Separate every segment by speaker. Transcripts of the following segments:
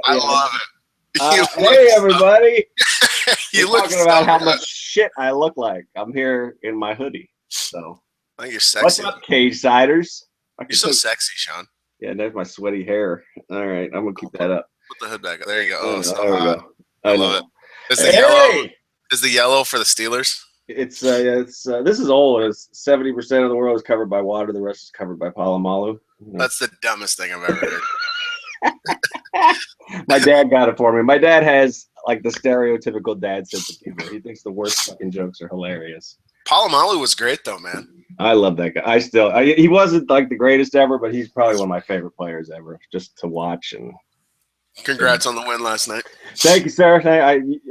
Speaker 1: I love it.
Speaker 2: Hey, everybody.
Speaker 1: You
Speaker 2: We're
Speaker 1: look
Speaker 2: talking about how
Speaker 1: good.
Speaker 2: much shit I look like. I'm here in my hoodie. So,
Speaker 1: I think you're sexy.
Speaker 2: what's up, Cagesiders?
Speaker 1: You're so sexy, Sean.
Speaker 2: Yeah, there's my sweaty hair. All right, I'm gonna keep that up.
Speaker 1: Put the hood back. There you go. Oh, so
Speaker 2: there we go.
Speaker 1: I love it. Is the yellow for the Steelers?
Speaker 2: It's this is old. It's 70% of the world is covered by water. The rest is covered by Palomalu.
Speaker 1: That's the dumbest thing I've ever heard.
Speaker 2: My dad got it for me. My dad has like the stereotypical dad sense of humor. He thinks the worst fucking jokes are hilarious.
Speaker 1: Palomalu was great though, man.
Speaker 2: I love that guy. He wasn't like the greatest ever, but he's probably one of my favorite players ever, just to watch. And
Speaker 1: congrats on the win last night.
Speaker 2: Thank you, sir.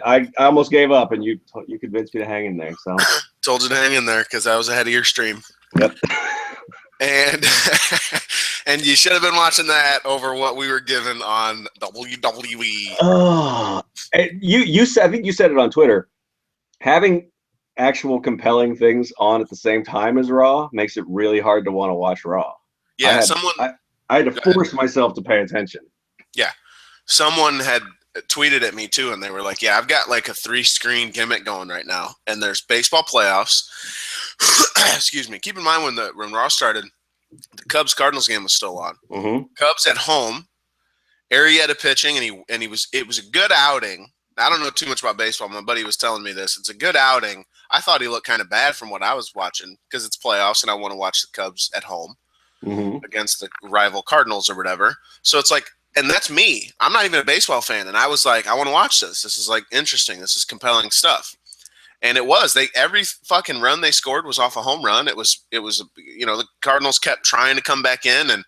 Speaker 2: I almost gave up, and you convinced me to hang in there. So
Speaker 1: told you to hang in there because I was ahead of your stream.
Speaker 2: Yep.
Speaker 1: And and you should have been watching that over what we were given on WWE.
Speaker 2: Oh, you said, I think you said it on Twitter. Having actual compelling things on at the same time as Raw makes it really hard to want to watch Raw.
Speaker 1: Yeah,
Speaker 2: I had to force myself to pay attention. Yeah,
Speaker 1: someone had tweeted at me too, and they were like, "Yeah, I've got like a 3-screen gimmick going right now, and there's baseball playoffs." Excuse me. Keep in mind when Raw started, the Cubs-Cardinals game was still on.
Speaker 2: Mm-hmm.
Speaker 1: Cubs at home, Arrieta pitching, and it was a good outing. I don't know too much about baseball. My buddy was telling me this. It's a good outing. I thought he looked kind of bad from what I was watching because it's playoffs, and I want to watch the Cubs at home against the rival Cardinals or whatever. So it's like, and that's me. I'm not even a baseball fan, and I was like, I want to watch this. This is like interesting. This is compelling stuff. And it was. Every fucking run they scored was off a home run. It was the Cardinals kept trying to come back in, and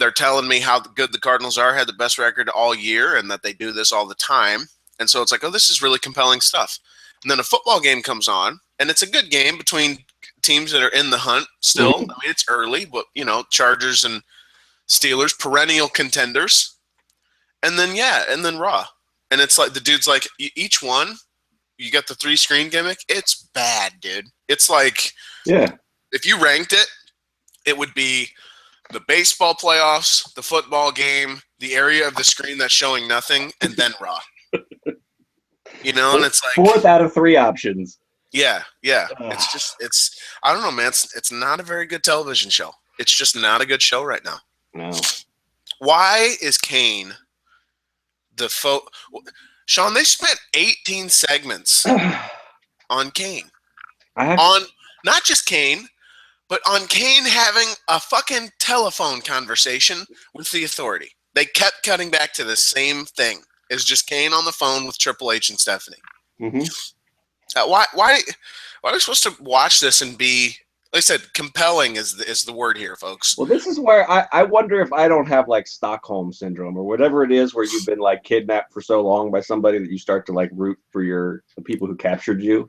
Speaker 1: they're telling me how good the Cardinals are, had the best record all year, and that they do this all the time. And so it's like, oh, this is really compelling stuff. And then a football game comes on, and it's a good game between teams that are in the hunt still. I mean, it's early, but Chargers and Steelers, perennial contenders. And then Raw. And it's like the dude's like, each one, you got the 3-screen gimmick. It's bad, dude. It's like, if you ranked it, it would be the baseball playoffs, the football game, the area of the screen that's showing nothing, and then Raw. And it's like
Speaker 2: 4th out of 3 options.
Speaker 1: Yeah. It's I don't know, man. It's not a very good television show. It's just not a good show right now.
Speaker 2: No.
Speaker 1: Why is Kane Sean, they spent 18 segments on Kane. On not just Kane, but on Kane having a fucking telephone conversation with the Authority. They kept cutting back to the same thing. It's just Kane on the phone with Triple H and Stephanie.
Speaker 2: Mm-hmm.
Speaker 1: Why are we supposed to watch this and be, like I said, compelling is the word here, folks?
Speaker 2: Well, this is where I wonder if I don't have like Stockholm syndrome or whatever it is where you've been like kidnapped for so long by somebody that you start to like root for the people who captured you.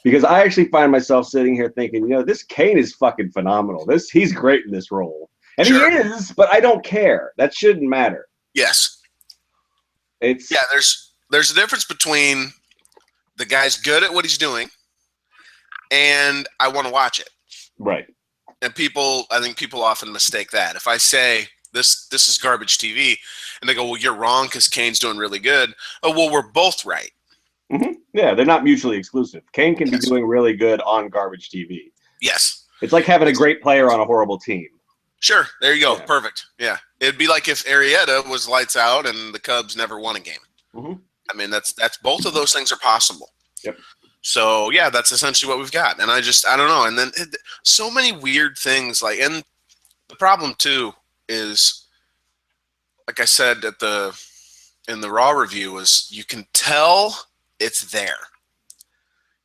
Speaker 2: Because I actually find myself sitting here thinking, this Kane is fucking phenomenal. He's great in this role. And he is, but I don't care. That shouldn't matter.
Speaker 1: Yes. There's a difference between the guy's good at what he's doing and I want to watch it.
Speaker 2: Right.
Speaker 1: And I think people often mistake that. If I say this is garbage TV and they go, well, you're wrong because Kane's doing really good. Oh, well, we're both right.
Speaker 2: Mm-hmm. Yeah, they're not mutually exclusive. Kane can be doing really good on garbage TV.
Speaker 1: Yes.
Speaker 2: It's like having a great player on a horrible team.
Speaker 1: Sure. There you go. Yeah. Perfect. Yeah. It'd be like if Arrieta was lights out and the Cubs never won a game.
Speaker 2: Mm-hmm.
Speaker 1: I mean, that's both of those things are possible.
Speaker 2: Yep.
Speaker 1: So, yeah, that's essentially what we've got. And I don't know. And then so many weird things. And the problem, too, is, like I said in the Raw review, is you can tell it's there.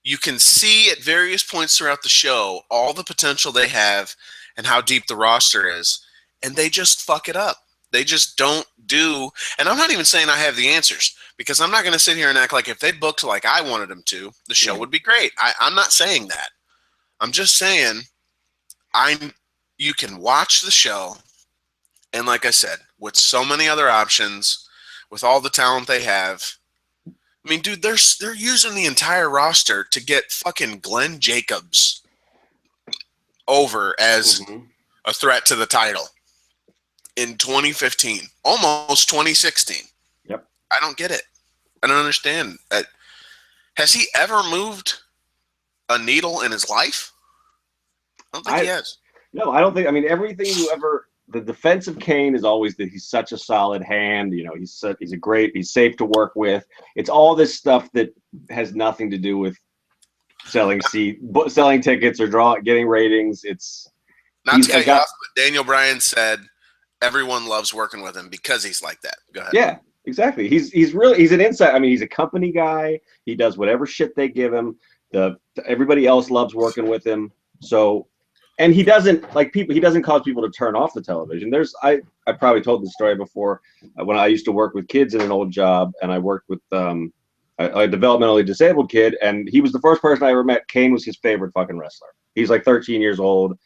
Speaker 1: You can see at various points throughout the show all the potential they have and how deep the roster is, and they just fuck it up. They just don't do, and I'm not even saying I have the answers, because I'm not going to sit here and act like if they booked like I wanted them to, the show would be great. I'm not saying that. I'm just saying you can watch the show, and like I said, with so many other options, with all the talent they have, I mean, dude, they're using the entire roster to get fucking Glenn Jacobs over as a threat to the title in 2015, almost 2016. I don't get it. I don't understand. Has he ever moved a needle in his life? I don't think he has.
Speaker 2: No, I don't think. I mean, everything you ever. The defense of Kane is always that he's such a solid hand. You know, he's safe to work with. It's all this stuff that has nothing to do with selling tickets or getting ratings. It's
Speaker 1: not to cut you off, but Daniel Bryan said everyone loves working with him because he's like that. Go ahead.
Speaker 2: Yeah, exactly. He's an inside. I mean, he's a company guy. He does whatever shit they give him. Everybody else loves working with him. So, and he doesn't he doesn't cause people to turn off the television. I probably told this story before when I used to work with kids in an old job, and I worked with a developmentally disabled kid, and he was the first person I ever met. Kane was his favorite fucking wrestler. He's like 13 years old,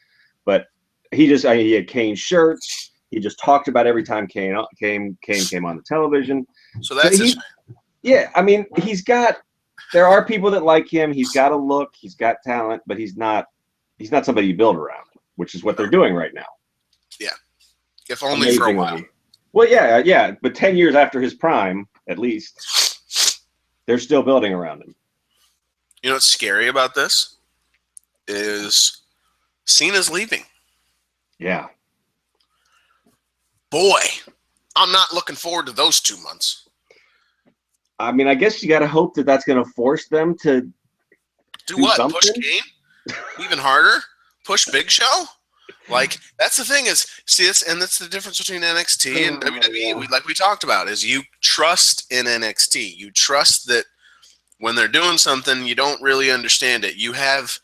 Speaker 2: but he had Kane shirts. He just talked about every time Kane came on the television.
Speaker 1: So that's
Speaker 2: yeah. I mean, there are people that like him. He's got a look. He's got talent, but he's not somebody you build around, which is what they're doing right now.
Speaker 1: Yeah. If only for a while.
Speaker 2: Well, yeah. But 10 years after his prime, at least, they're still building around him.
Speaker 1: You know what's scary about this? Is Cena's leaving.
Speaker 2: Yeah.
Speaker 1: Boy, I'm not looking forward to those 2 months.
Speaker 2: I mean, I guess you got to hope that that's going to force them to
Speaker 1: do what?
Speaker 2: Something?
Speaker 1: Push Kane even harder? Push Big Show? Like, that's the thing is, see this, and that's the difference between NXT and WWE. Like we talked about, is you trust in NXT. You trust that when they're doing something, you don't really understand it. You have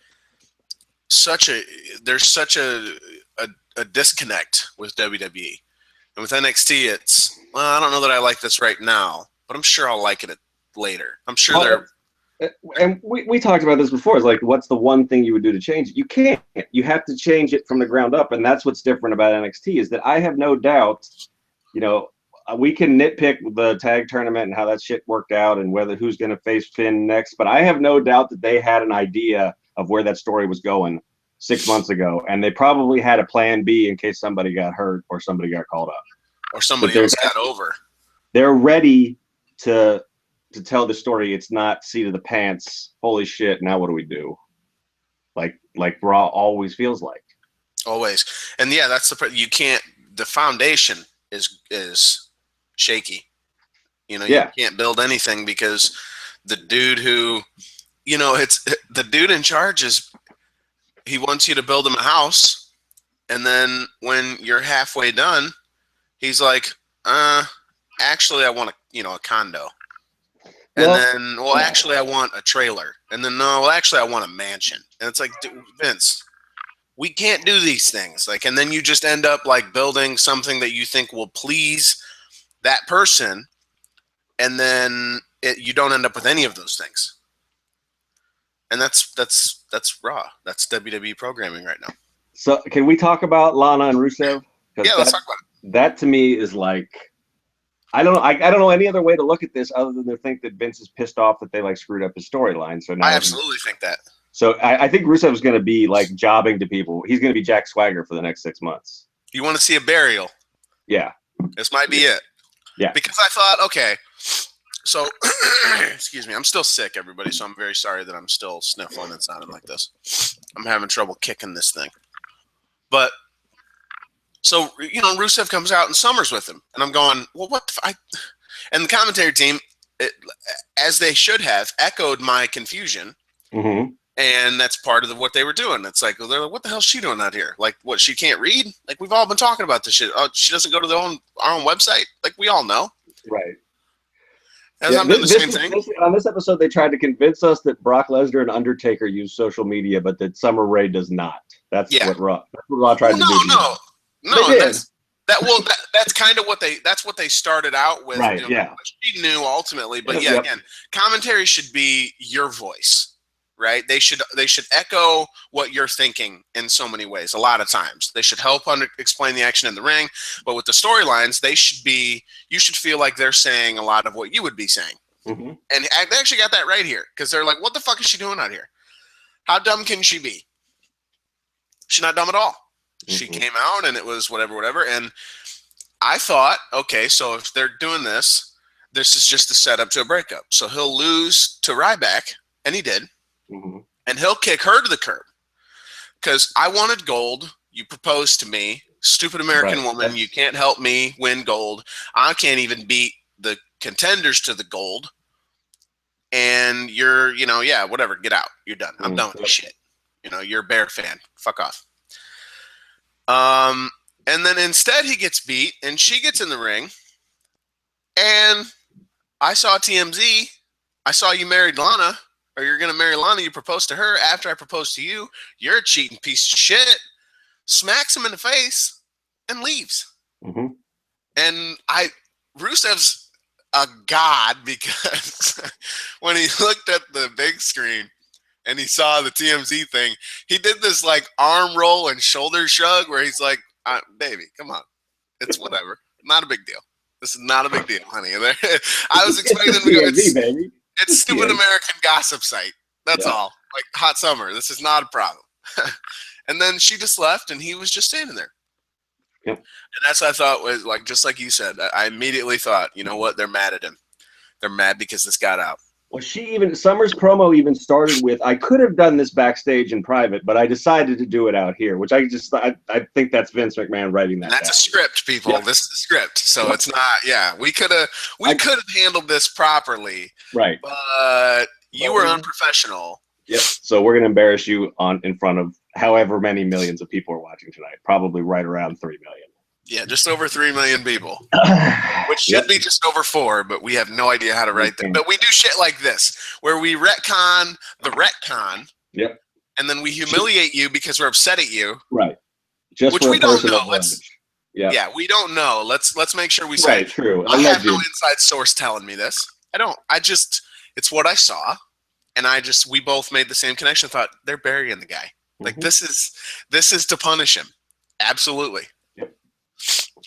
Speaker 1: there's such a disconnect with WWE. And with NXT, it's, well, I don't know that I like this right now, but I'm sure I'll like it later. I'm sure
Speaker 2: and we talked about this before. It's like, what's the one thing you would do to change it? You can't. You have to change it from the ground up, and that's what's different about NXT is that I have no doubt, you know, we can nitpick the tag tournament and how that shit worked out and who's going to face Finn next, but I have no doubt that they had an idea of where that story was going 6 months ago, and they probably had a plan B in case somebody got hurt or somebody got called up.
Speaker 1: Or somebody else got over.
Speaker 2: They're ready to tell the story. It's not seat of the pants. Holy shit! Now what do we do? Like Raw always feels like.
Speaker 1: Always, and yeah, that's you can't. The foundation is shaky. You know, you can't build anything because the dude who, you know, it's the dude in charge is. He wants you to build him a house, and then when you're halfway done, he's like, actually, I want a condo. And then, actually, I want a trailer. And then, no, actually, I want a mansion. And it's like, Vince, we can't do these things. Like, and then you just end up like building something that you think will please that person, and then you don't end up with any of those things. And that's Raw. That's WWE programming right now.
Speaker 2: So, can we talk about Lana and Rusev?
Speaker 1: Yeah, let's talk about it.
Speaker 2: That to me is like, I don't know. I don't know any other way to look at this other than to think that Vince is pissed off that they like screwed up his storyline. So now
Speaker 1: I absolutely think that.
Speaker 2: So I think Rusev is going to be like jobbing to people. He's going to be Jack Swagger for the next 6 months.
Speaker 1: You want to see a burial?
Speaker 2: Yeah.
Speaker 1: This might be it.
Speaker 2: Yeah.
Speaker 1: Because I thought, okay, so excuse me, I'm still sick, everybody. So I'm very sorry that I'm still sniffling and sounding like this. I'm having trouble kicking this thing. But so, you know, Rusev comes out and Summer's with him. And I'm going, well, what and the commentary team, as they should have, echoed my confusion.
Speaker 2: Mm-hmm.
Speaker 1: And that's part of what they were doing. It's like, they're like, what the hell is she doing out here? Like, what, she can't read? Like, we've all been talking about this shit. Oh, she doesn't go to our own website? Like, we all know.
Speaker 2: Right.
Speaker 1: Has not been the same thing.
Speaker 2: On this episode, they tried to convince us that Brock Lesnar and Undertaker use social media, but that Summer Rae does not. That's what Raw tried to do.
Speaker 1: No. That's kind of what they started out with.
Speaker 2: Right.
Speaker 1: You know, she knew ultimately, but again, commentary should be your voice, right? They should echo what you're thinking in so many ways. A lot of times, they should help explain the action in the ring, but with the storylines, you should feel like they're saying a lot of what you would be saying.
Speaker 2: Mm-hmm.
Speaker 1: And they actually got that right here because they're like, "What the fuck is she doing out here? How dumb can she be? She's not dumb at all." She came out and it was whatever. And I thought, okay, so if they're doing this, this is just the setup to a breakup. So he'll lose to Ryback, and he did, and he'll kick her to the curb because I wanted gold. You proposed to me, stupid American woman. You can't help me win gold. I can't even beat the contenders to the gold. And you're, yeah, whatever. Get out. You're done. I'm done with this shit. You're a Bear fan. Fuck off. And then instead he gets beat, and she gets in the ring. And I saw TMZ. I saw you married Lana, or you're going to marry Lana. You proposed to her after I proposed to you. You're a cheating piece of shit. Smacks him in the face and leaves. And Rusev's a god because when he looked at the big screen and he saw the TMZ thing, he did this like arm roll and shoulder shrug where he's like, baby, come on. It's whatever. Not a big deal. This is not a big deal, honey. I was expecting them to go, it's stupid American gossip site. That's all. Like hot summer. This is not a problem. And then she just left, and he was just standing there. Yep. And that's what I thought was like, just like you said, I immediately thought, you know what? They're mad at him. They're mad because this got out.
Speaker 2: Well, Summer's promo even started with, I could have done this backstage in private, but I decided to do it out here, which I think that's Vince McMahon writing that.
Speaker 1: And that's a script, people. Yeah. This is a script. So it's not, we could have handled this properly.
Speaker 2: Right.
Speaker 1: But you were unprofessional.
Speaker 2: Yep. So we're going to embarrass you in front of however many millions of people are watching tonight. Probably right around 3 million.
Speaker 1: Yeah, just over 3 million people, which should be just over 4, but we have no idea how to write that. But we do shit like this, where we retcon the retcon, and then we humiliate you because we're upset at you,
Speaker 2: right?
Speaker 1: Which we don't know. Yeah, we don't know. Let's make sure we say
Speaker 2: true.
Speaker 1: I have no inside source telling me this. I don't. It's what I saw, and we both made the same connection. Thought they're burying the guy. Like this is to punish him. Absolutely.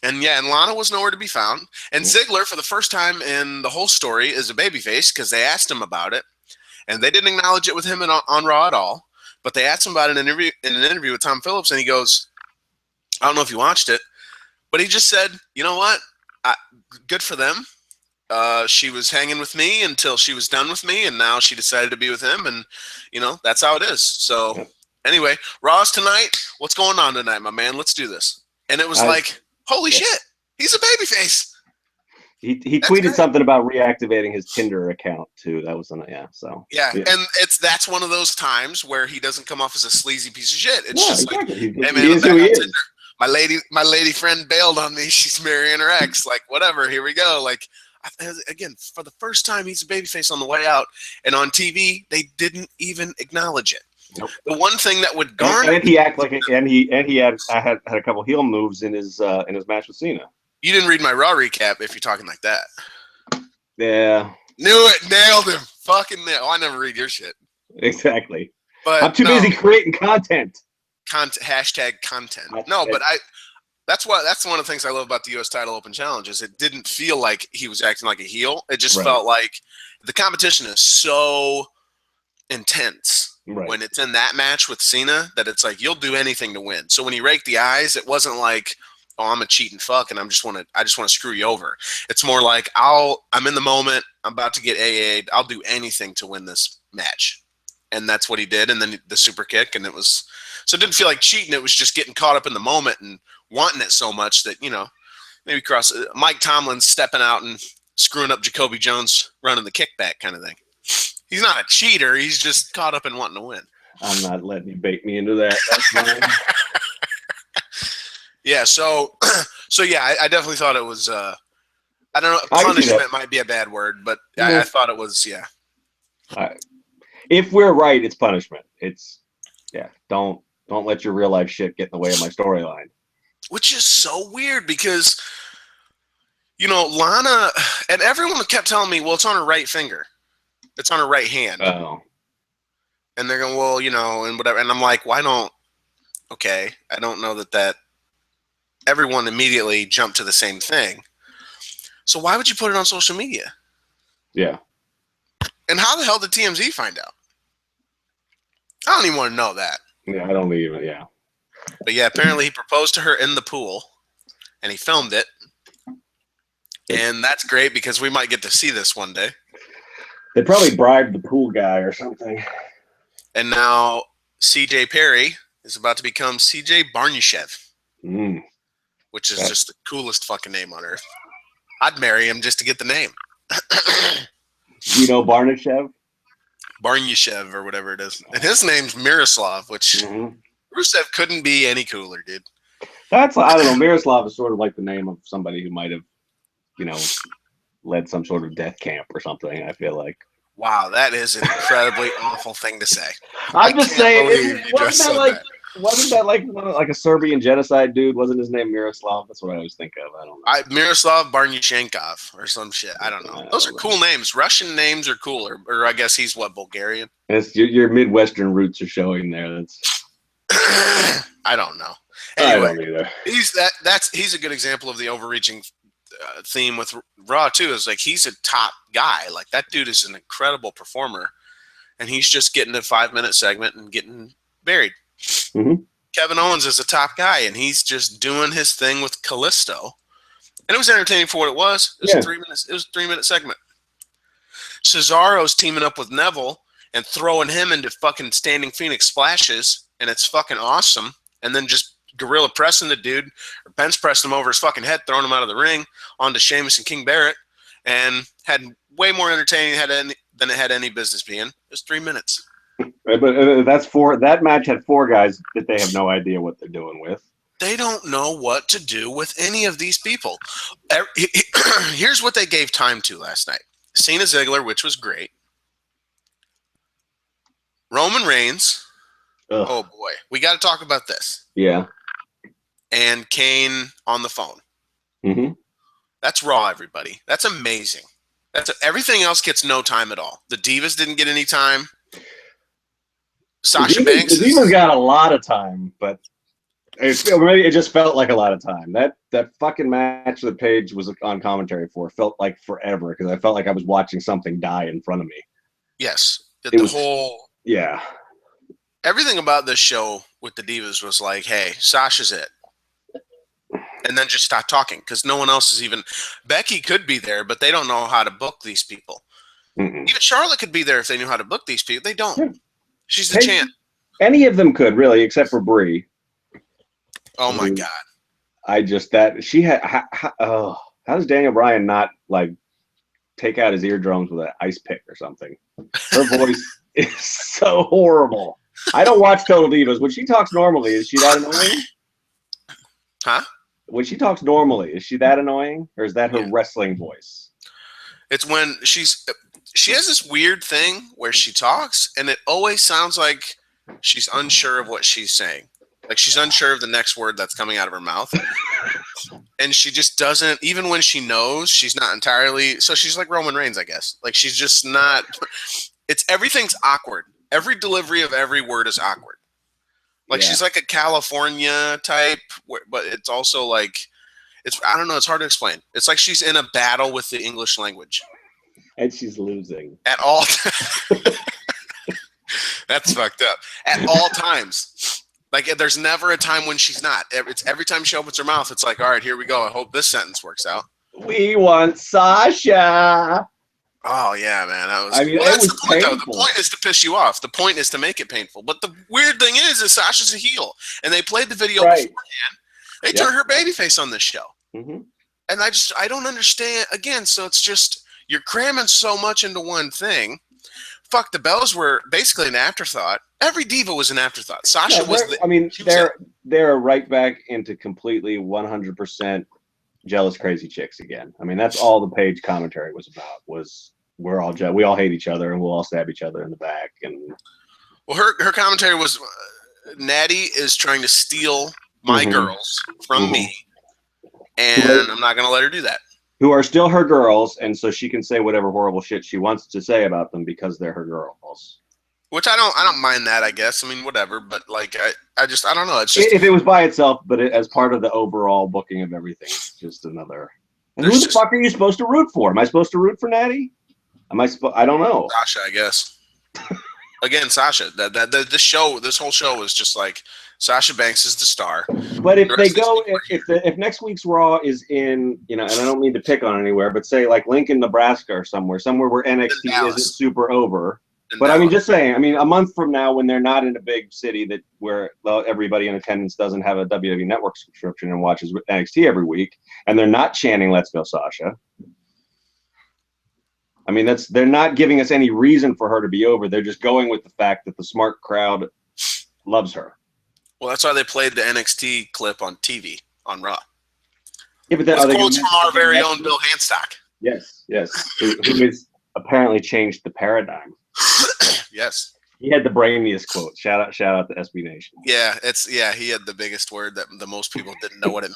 Speaker 1: And Lana was nowhere to be found. And Ziggler, for the first time in the whole story, is a babyface because they asked him about it, and they didn't acknowledge it with him on Raw at all. But they asked him about it in an interview with Tom Phillips, and he goes, "I don't know if you watched it, but he just said, you know what? Good for them. She was hanging with me until she was done with me, and now she decided to be with him, and that's how it is. So anyway, Raw's tonight. What's going on tonight, my man? Let's do this." And it was like, holy shit, he's a babyface.
Speaker 2: He tweeted something about reactivating his Tinder account too. That was and
Speaker 1: and that's one of those times where he doesn't come off as a sleazy piece of shit. It's just like, hey man, I'm back on Tinder. My lady friend bailed on me. She's marrying her ex. Like whatever. Here we go. Like again, for the first time, he's a babyface on the way out, and on TV they didn't even acknowledge it. Nope. The one thing that would garner
Speaker 2: and he had a couple heel moves in his match with Cena.
Speaker 1: You didn't read my Raw recap if you're talking like that.
Speaker 2: Yeah.
Speaker 1: Knew it. Nailed him. Fucking nailed. I never read your shit.
Speaker 2: Exactly.
Speaker 1: But
Speaker 2: I'm too busy creating content.
Speaker 1: Hashtag content. No, but that's one of the things I love about the U.S. Title Open Challenge is it didn't feel like he was acting like a heel. It just felt like the competition is so intense. Right. When it's in that match with Cena, that it's like you'll do anything to win. So when he raked the eyes, it wasn't like, oh, I'm a cheating fuck and I just want to screw you over. It's more like I'm in the moment, I'm about to get AA'd, I'll do anything to win this match. And that's what he did, and then the super kick, and it didn't feel like cheating, it was just getting caught up in the moment and wanting it so much that, maybe Mike Tomlin stepping out and screwing up Jacoby Jones running the kickback kind of thing. He's not a cheater. He's just caught up in wanting to win. I'm
Speaker 2: not letting you bait me into that. That's fine.
Speaker 1: I definitely thought it was. I don't know. Punishment might be a bad word, but I thought it was.
Speaker 2: If we're right, it's punishment. It's Don't let your real life shit get in the way of my storyline.
Speaker 1: Which is so weird because, Lana and everyone kept telling me, well, it's on her right finger. It's on her right hand.
Speaker 2: Oh.
Speaker 1: And they're going, well, and whatever. And I'm like, why don't, okay, I don't know that everyone immediately jumped to the same thing. So why would you put it on social media?
Speaker 2: Yeah.
Speaker 1: And how the hell did TMZ find out? I don't even want to know that.
Speaker 2: Yeah, I don't even,
Speaker 1: But apparently he proposed to her in the pool, and he filmed it. And that's great because we might get to see this one day.
Speaker 2: They probably bribed the pool guy or something.
Speaker 1: And now CJ Perry is about to become CJ Barnyshev, which is just the coolest fucking name on earth. I'd marry him just to get the name.
Speaker 2: Geno Barnyshev?
Speaker 1: Barnyshev or whatever it is. And his name's Miroslav, which Rusev couldn't be any cooler, dude.
Speaker 2: I don't know. Miroslav is sort of like the name of somebody who might have, led some sort of death camp or something, I feel like.
Speaker 1: Wow, that is an incredibly awful thing to say.
Speaker 2: I'm just saying, wasn't that like a Serbian genocide dude? Wasn't his name Miroslav? That's what I always think of. I don't know.
Speaker 1: Miroslav Barnyshenkov or some shit. I don't know. Those are cool names. Russian names are cooler. Or I guess he's Bulgarian?
Speaker 2: Your Midwestern roots are showing there. That's
Speaker 1: I don't know.
Speaker 2: Anyway,
Speaker 1: I don't either. He's a good example of the overreaching theme with Raw too. Is like he's a top guy. Like that dude is an incredible performer, and he's just getting a 5-minute segment and getting buried. Kevin Owens is a top guy, and he's just doing his thing with Kalisto, and it was entertaining for what it was. It was 3 minutes. It was a 3-minute segment. Cesaro's teaming up with Neville and throwing him into fucking standing Phoenix splashes, and it's fucking awesome. And then just gorilla pressing the dude, or bench pressing him over his fucking head, throwing him out of the ring onto Sheamus and King Barrett, and had way more entertaining than it had any business being. It was 3 minutes.
Speaker 2: But that match had 4 guys that they have no idea what they're doing with.
Speaker 1: They don't know what to do with any of these people. Here's what they gave time to last night. Cena Ziggler, which was great. Roman Reigns.
Speaker 2: Ugh.
Speaker 1: Oh, boy. We got to talk about this.
Speaker 2: Yeah.
Speaker 1: And Kane on the phone. That's Raw, everybody. That's amazing. Everything else gets no time at all. The Divas didn't get any time. Sasha Banks.
Speaker 2: The Divas got a lot of time, but it just felt like a lot of time. That fucking match that Paige was on commentary for felt like forever because I felt like I was watching something die in front of me.
Speaker 1: Yes.
Speaker 2: Yeah.
Speaker 1: Everything about this show with the Divas was like, hey, Sasha's it. And then just stop talking because no one else is even. Becky could be there, but they don't know how to book these people. Even Charlotte could be there if they knew how to book these people. They don't. Yeah. She's the champ.
Speaker 2: Any of them could, really, except for Brie.
Speaker 1: Oh, my God.
Speaker 2: How does Daniel Bryan not, like, take out his eardrums with an ice pick or something? Her voice is so horrible. I don't watch Total Divas. When she talks normally, is she that annoying?
Speaker 1: Huh?
Speaker 2: When she talks normally, is she that annoying? Or is that her wrestling voice?
Speaker 1: It's when she has this weird thing where she talks, and it always sounds like she's unsure of what she's saying. Like she's unsure of the next word that's coming out of her mouth. And she just doesn't, even when she knows, she's not entirely, so she's like Roman Reigns, I guess. Like she's just not, everything's awkward. Every delivery of every word is awkward. Like she's like a California type, but it's also like, I don't know, it's hard to explain. It's like she's in a battle with the English language.
Speaker 2: And she's losing.
Speaker 1: At all That's fucked up. At all times. Like, there's never a time when she's not. It's every time she opens her mouth, it's like, all right, here we go. I hope this sentence works out.
Speaker 2: We want Sasha.
Speaker 1: Oh, yeah, man.
Speaker 2: That's the point, though.
Speaker 1: The point is to piss you off. The point is to make it painful. But the weird thing is Sasha's a heel. And they played the video beforehand. They turned her babyface on this show. And I don't understand. Again, so it's just, you're cramming so much into one thing. Fuck, the bells were basically an afterthought. Every diva was an afterthought. Sasha
Speaker 2: they're right back into completely 100% jealous crazy chicks again. I mean, that's all the Paige commentary was about. We all hate each other and we'll all stab each other in the back. And
Speaker 1: well, her commentary was Natty is trying to steal my girls from me, and I'm not going to let her do that.
Speaker 2: Who are still her girls, and so she can say whatever horrible shit she wants to say about them because they're her girls.
Speaker 1: Which I don't mind that, I guess. I mean, whatever. But like, I don't know. It's just
Speaker 2: if it was by itself, but as part of the overall booking of everything, it's just another. And who the fuck are you supposed to root for? Am I supposed to root for Natty? I don't know.
Speaker 1: Sasha, I guess. Again, Sasha. This whole show was just like Sasha Banks is the star.
Speaker 2: But if they go, if next week's Raw is in, and I don't mean to pick on anywhere, but say like Lincoln, Nebraska, or somewhere where NXT isn't super over. But I mean, just saying, a month from now, when they're not in a big city where everybody in attendance doesn't have a WWE Network subscription and watches NXT every week, and they're not chanting "Let's go, Sasha." I mean, they're not giving us any reason for her to be over. They're just going with the fact that the smart crowd loves her.
Speaker 1: Well, that's why they played the NXT clip on TV on Raw.
Speaker 2: Yeah, but with
Speaker 1: quotes from our very own Bill Handstock.
Speaker 2: Yes, who has apparently changed the paradigm.
Speaker 1: Yes,
Speaker 2: he had the brainiest quote. Shout out to SB Nation.
Speaker 1: Yeah, he had the biggest word that the most people didn't know what it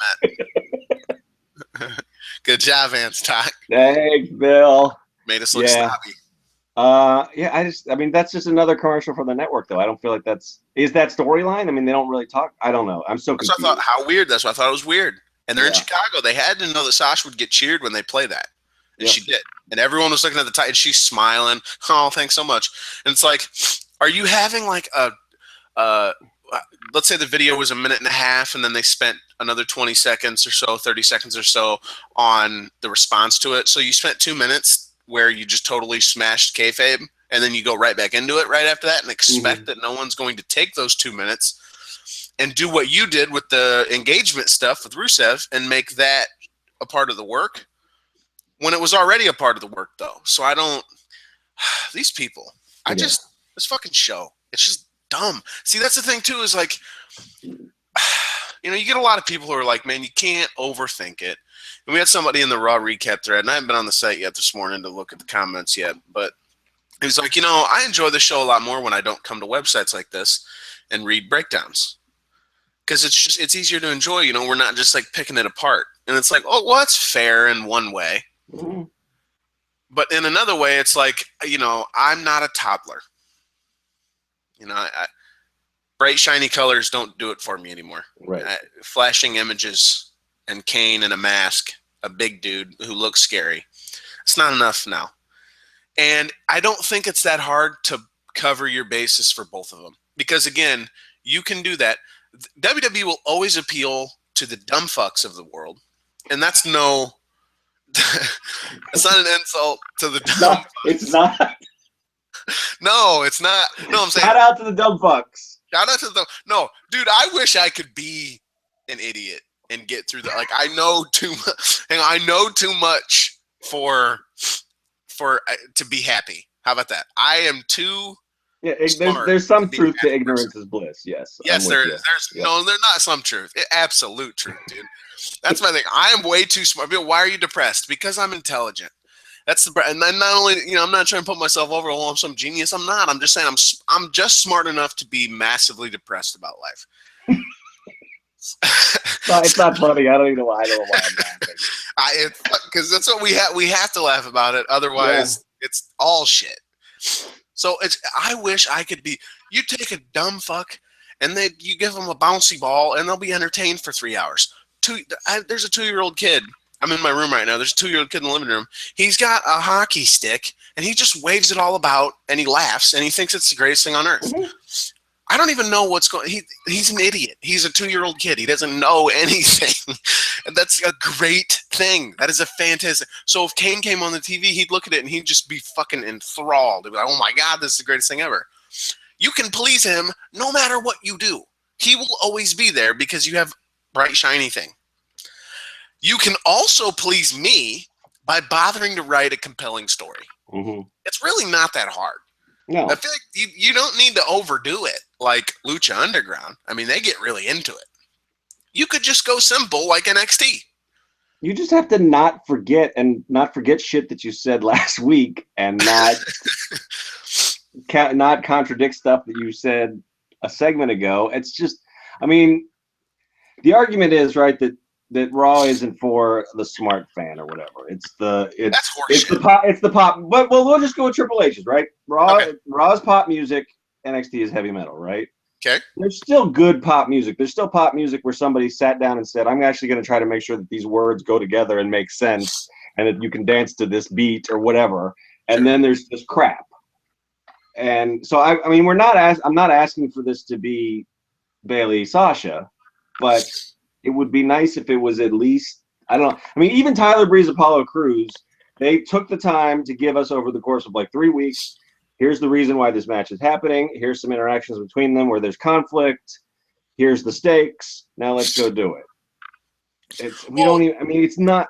Speaker 1: meant. Good job, Handstock.
Speaker 2: Thanks, Bill.
Speaker 1: Made us look snobby.
Speaker 2: That's just another commercial for the network, though. I don't feel like is that storyline? I mean, they don't really talk. I don't know. I'm so confused.
Speaker 1: So I thought, how weird. That's why I thought it was weird. And they're in Chicago. They had to know that Sasha would get cheered when they play that. And she did. And everyone was looking at the title. And she's smiling. Oh, thanks so much. And it's like, are you having like let's say the video was a minute and a half, and then they spent another 20 seconds or so, 30 seconds or so on the response to it. So you spent 2 minutes where you just totally smashed kayfabe, and then you go right back into it right after that and expect that no one's going to take those 2 minutes and do what you did with the engagement stuff with Rusev and make that a part of the work when it was already a part of the work, though. So I don't – these people, this fucking show, it's just dumb. See, that's the thing, too, is like you get a lot of people who are like, man, you can't overthink it. And we had somebody in the Raw recap thread, and I haven't been on the site yet this morning to look at the comments yet, but he was like, I enjoy the show a lot more when I don't come to websites like this and read breakdowns. Because it's easier to enjoy, we're not just like picking it apart. And it's like, oh, well, that's fair in one way. Mm-hmm. But in another way, it's like, I'm not a toddler. Bright, shiny colors don't do it for me anymore.
Speaker 2: Right.
Speaker 1: Flashing images and Kane in a mask, a big dude who looks scary. It's not enough now. And I don't think it's that hard to cover your bases for both of them. Because, again, you can do that. WWE will always appeal to the dumb fucks of the world. And that's it's not an insult to the dumb fucks.
Speaker 2: It's not.
Speaker 1: No, it's not. No, I'm saying.
Speaker 2: Shout out to the dumb fucks.
Speaker 1: Shout out to the. No, dude, I wish I could be an idiot and get through that. Like, I know too much. I know too much for to be happy. How about that? I am too.
Speaker 2: Yeah, there's some truth to ignorance is bliss. Yes.
Speaker 1: Yes, there is. No, there's not some truth. Absolute truth, dude. That's my thing. I am way too smart. Why are you depressed? Because I'm intelligent. That's and then not only I'm not trying to put myself over. Oh, I'm some genius. I'm not. I'm just saying I'm just smart enough to be massively depressed about life.
Speaker 2: No, it's not funny. I don't know why I'm laughing.
Speaker 1: Because that's what we have. We have to laugh about it. Otherwise, it's all shit. So I wish I could be. You take a dumb fuck, and then you give them a bouncy ball, and they'll be entertained for 3 hours. There's a 2-year-old kid. I'm in my room right now. There's a 2-year-old kid in the living room. He's got a hockey stick, and he just waves it all about, and he laughs, and he thinks it's the greatest thing on earth. Mm-hmm. I don't even know what's going. He's an idiot. He's a 2-year-old kid. He doesn't know anything, and that's a great thing. That is a fantastic. So if Kane came on the TV, he'd look at it and he'd just be fucking enthralled. He'd be like, "Oh my god, this is the greatest thing ever." You can please him no matter what you do. He will always be there because you have bright, shiny thing. You can also please me by bothering to write a compelling story. Mm-hmm. It's really not that hard. No. I feel like you don't need to overdo it like Lucha Underground. I mean, they get really into it. You could just go simple like NXT.
Speaker 2: You just have to not forget shit that you said last week and not contradict stuff that you said a segment ago. It's just, I mean, the argument is, right, that Raw isn't for the smart fan or whatever. It's the pop. But we'll just go with Triple H's, right? Raw's pop music. NXT is heavy metal, right?
Speaker 1: Okay.
Speaker 2: There's still good pop music. There's still pop music where somebody sat down and said, "I'm actually going to try to make sure that these words go together and make sense, and that you can dance to this beat or whatever." And then there's this crap. And so I mean, I'm not asking for this to be Bailey Sasha, but it would be nice if it was at least, I don't know. I mean, even Tyler Breeze, Apollo Crews, they took the time to give us over the course of like 3 weeks. Here's the reason why this match is happening. Here's some interactions between them where there's conflict. Here's the stakes. Now let's go do it. It's not.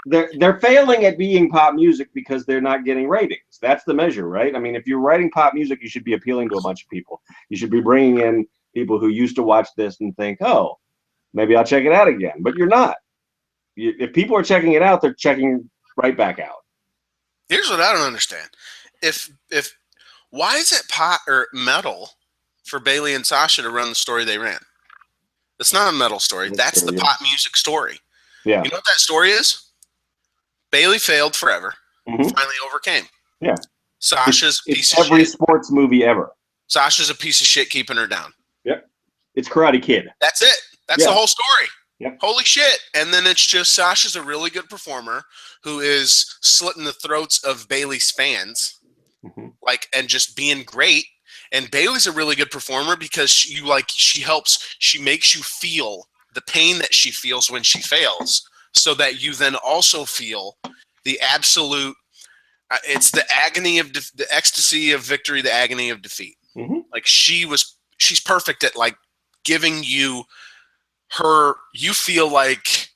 Speaker 2: They're failing at being pop music because they're not getting ratings. That's the measure, right? I mean, if you're writing pop music, you should be appealing to a bunch of people. You should be bringing in people who used to watch this and think, oh, maybe I'll check it out again. But you're not. If people are checking it out, they're checking right back out.
Speaker 1: Here's what I don't understand. If why is it pop or metal for Bailey and Sasha to run the story they ran? It's not a metal story. That's the pop music story.
Speaker 2: Yeah.
Speaker 1: You know what that story is? Bailey failed forever.
Speaker 2: Mm-hmm.
Speaker 1: Finally overcame.
Speaker 2: Yeah.
Speaker 1: Sasha's a piece of shit.
Speaker 2: Every sports movie ever.
Speaker 1: Sasha's a piece of shit keeping her down.
Speaker 2: Yep. It's Karate Kid.
Speaker 1: That's it. That's the whole story.
Speaker 2: Yep.
Speaker 1: Holy shit. And then it's just Sasha's a really good performer who is slitting the throats of Bailey's fans, and just being great. And Bailey's a really good performer because she makes you feel the pain that she feels when she fails, so that you then also feel the absolute, it's the agony of the ecstasy of victory, the agony of defeat.
Speaker 2: Mm-hmm.
Speaker 1: Like she's perfect at like giving you you feel like,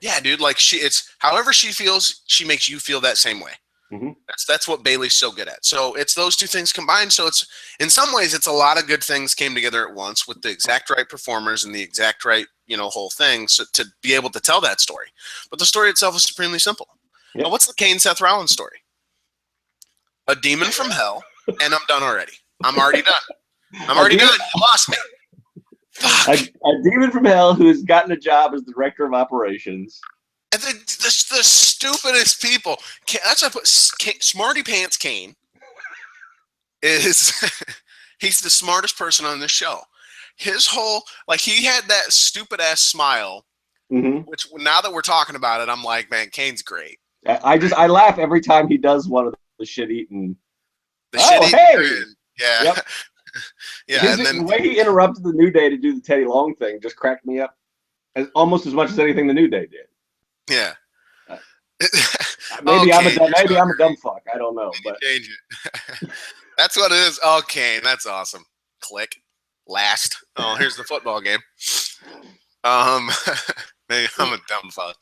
Speaker 1: yeah, dude, like it's however she feels, she makes you feel that same way.
Speaker 2: Mm-hmm.
Speaker 1: That's what Bailey's so good at. So it's those two things combined. So it's, in some ways, it's a lot of good things came together at once with the exact right performers and the exact right, whole thing, so to be able to tell that story. But the story itself is supremely simple.
Speaker 2: Yep.
Speaker 1: Now, what's the Kane Seth Rollins story? A demon from hell, and I'm done already. I'm already done. I'm already done. You lost me. Fuck.
Speaker 2: A demon from hell who has gotten a job as director of operations.
Speaker 1: And the stupidest people. That's what I put. Smarty Pants Kane is he's the smartest person on this show. His whole, he had that stupid ass smile, which now that we're talking about it, I'm like, man, Kane's great.
Speaker 2: I laugh every time he does one of the shit eating.
Speaker 1: Hey! Yeah.
Speaker 2: Yep.
Speaker 1: Yeah.
Speaker 2: The way he interrupted the New Day to do the Teddy Long thing just cracked me up almost as much as anything the New Day did.
Speaker 1: Yeah.
Speaker 2: Maybe I'm a dumb fuck. I don't know, but
Speaker 1: change it. That's what it is. Oh, Kane, that's awesome. Click. Last. Oh, here's the football game. Maybe I'm a dumb fuck.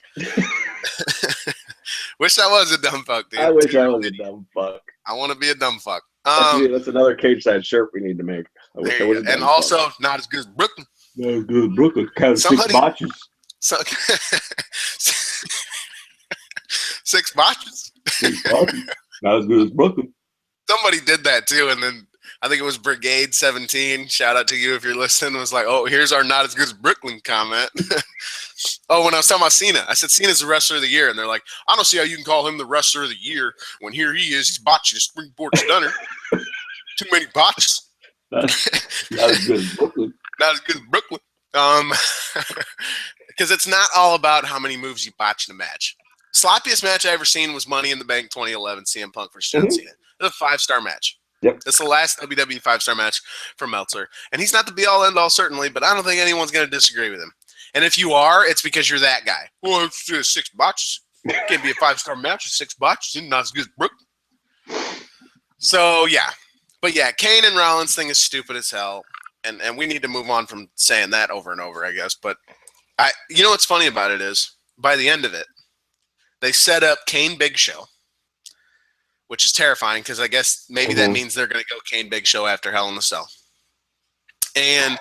Speaker 1: Wish I was a dumb fuck, dude.
Speaker 2: I wish I was a dumb fuck.
Speaker 1: I want to be a dumb fuck.
Speaker 2: That's another Cageside shirt we need to make.
Speaker 1: And also, fuck. Not as good as Brooklyn.
Speaker 2: Not as good as Brooklyn. Kind of 6 botches.
Speaker 1: 6 botches.
Speaker 2: 6 botches. Not as good as Brooklyn.
Speaker 1: Somebody did that too, and then I think it was Brigade 17. Shout out to you if you're listening. Was like, oh, here's our not as good as Brooklyn comment. Oh, when I was talking about Cena, I said Cena's the wrestler of the year, and they're like, I don't see how you can call him the wrestler of the year when here he is, he's botching a springboard stunner. Too many botches.
Speaker 2: Not as good as Brooklyn.
Speaker 1: Not as good as Brooklyn. Because it's not all about how many moves you botch in a match. Sloppiest match I ever seen was Money in the Bank 2011, CM Punk versus John Cena. It's a 5-star match.
Speaker 2: Yep.
Speaker 1: It's the last WWE 5-star match for Meltzer. And he's not the be-all, end-all, certainly, but I don't think anyone's going to disagree with him. And if you are, it's because you're that guy. Well, it's 6 botches. It can't be a 5-star match with 6 botches. Not as good as Brooklyn. So, yeah. But, yeah, Kane and Rollins thing is stupid as hell. And we need to move on from saying that over and over, I guess. But you know what's funny about it is, by the end of it, they set up Kane Big Show, which is terrifying because I guess maybe that means they're going to go Kane Big Show after Hell in a Cell. And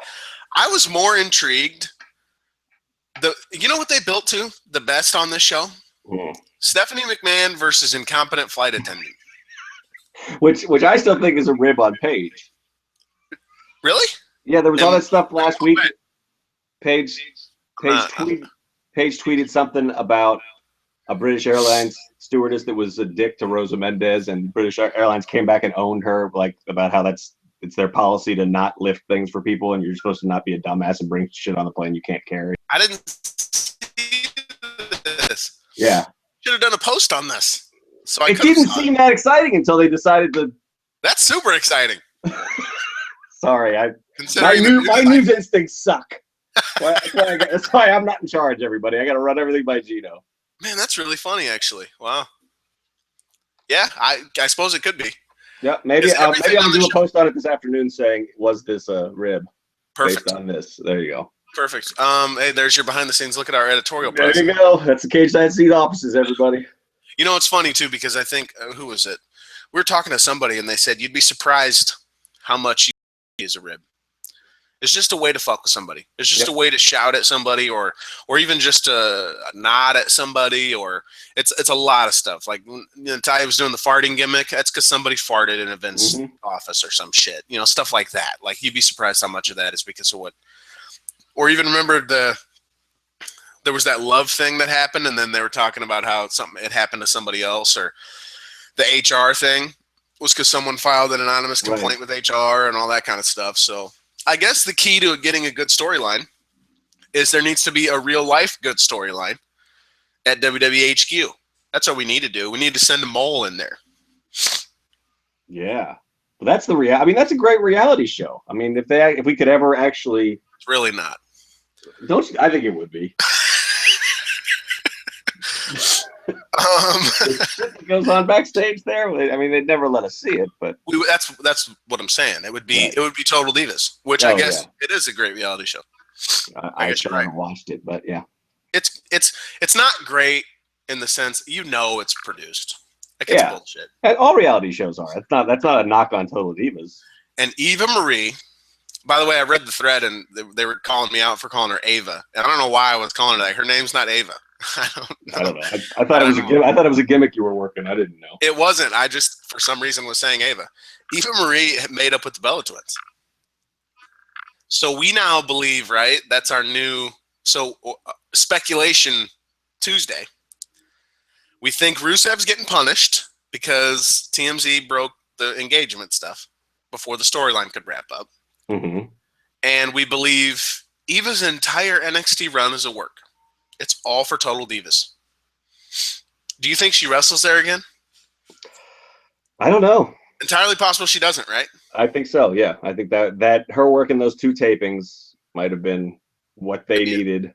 Speaker 1: I was more intrigued. You know what they built to? The best on this show? Stephanie McMahon versus incompetent flight attendant.
Speaker 2: Which I still think is a rib on Paige.
Speaker 1: Really?
Speaker 2: Yeah, there was all that stuff last week. Paige tweeted something about a British Airlines stewardess that was a dick to Rosa Mendez, and British Airlines came back and owned her, about how it's their policy to not lift things for people, and you're supposed to not be a dumbass and bring shit on the plane you can't carry.
Speaker 1: I didn't see this.
Speaker 2: Yeah.
Speaker 1: Should have done a post on this. So
Speaker 2: it didn't seem that exciting until they decided to.
Speaker 1: That's super exciting.
Speaker 2: Sorry,
Speaker 1: Considering
Speaker 2: my news instincts suck. That's why I'm not in charge, everybody. I got to run everything by Geno.
Speaker 1: Man, that's really funny, actually. Wow. Yeah, I suppose it could be.
Speaker 2: Yeah, maybe I'll do a post on it this afternoon saying, was this a rib?
Speaker 1: Perfect.
Speaker 2: Based on this. There you go.
Speaker 1: Perfect. Hey, there's your behind the scenes look at our editorial process.
Speaker 2: There you go. That's the Cageside Seat offices, everybody.
Speaker 1: You know, it's funny, too, because I think, who was it? We were talking to somebody, and they said, you'd be surprised how much you use a rib. It's just a way to fuck with somebody. It's just a way to shout at somebody, or even just to nod at somebody, or it's a lot of stuff. Like Ty was doing the farting gimmick. That's because somebody farted in a Vince office or some shit. You know, stuff like that. Like you'd be surprised how much of that is because of what. Or even remember there was that love thing that happened, and then they were talking about how it happened to somebody else, or the HR thing was because someone filed an anonymous complaint with HR and all that kind of stuff. So. I guess the key to getting a good storyline is there needs to be a real life good storyline at WWE HQ. That's what we need to do. We need to send a mole in there.
Speaker 2: Yeah, but that's the I mean, that's a great reality show. I mean, if we could ever actually,
Speaker 1: it's really not.
Speaker 2: Don't you, I think it would be. It goes on backstage there. I mean, they'd never let us see it, but
Speaker 1: that's what I'm saying. It would be Total Divas, which I guess it is a great reality show.
Speaker 2: I guess I haven't watched it, but yeah,
Speaker 1: it's not great in the sense it's produced. Like it's bullshit.
Speaker 2: And all reality shows are. That's not a knock on Total Divas.
Speaker 1: And Eva Marie. By the way, I read the thread and they were calling me out for calling her Ava. And I don't know why I was calling her that. Her name's not Ava. I don't know.
Speaker 2: I thought it was a gimmick you were working. I didn't know.
Speaker 1: It wasn't. I just, for some reason, was saying Ava. Eva Marie made up with the Bella Twins. So we now believe, right? That's our new. So speculation Tuesday. We think Rusev's getting punished because TMZ broke the engagement stuff before the storyline could wrap up.
Speaker 2: Mm-hmm.
Speaker 1: And we believe Eva's entire NXT run is a work. It's all for Total Divas. Do you think she wrestles there again?
Speaker 2: I don't know.
Speaker 1: Entirely possible she doesn't, right?
Speaker 2: I think so, yeah. I think that her work in those two tapings might have been what they needed.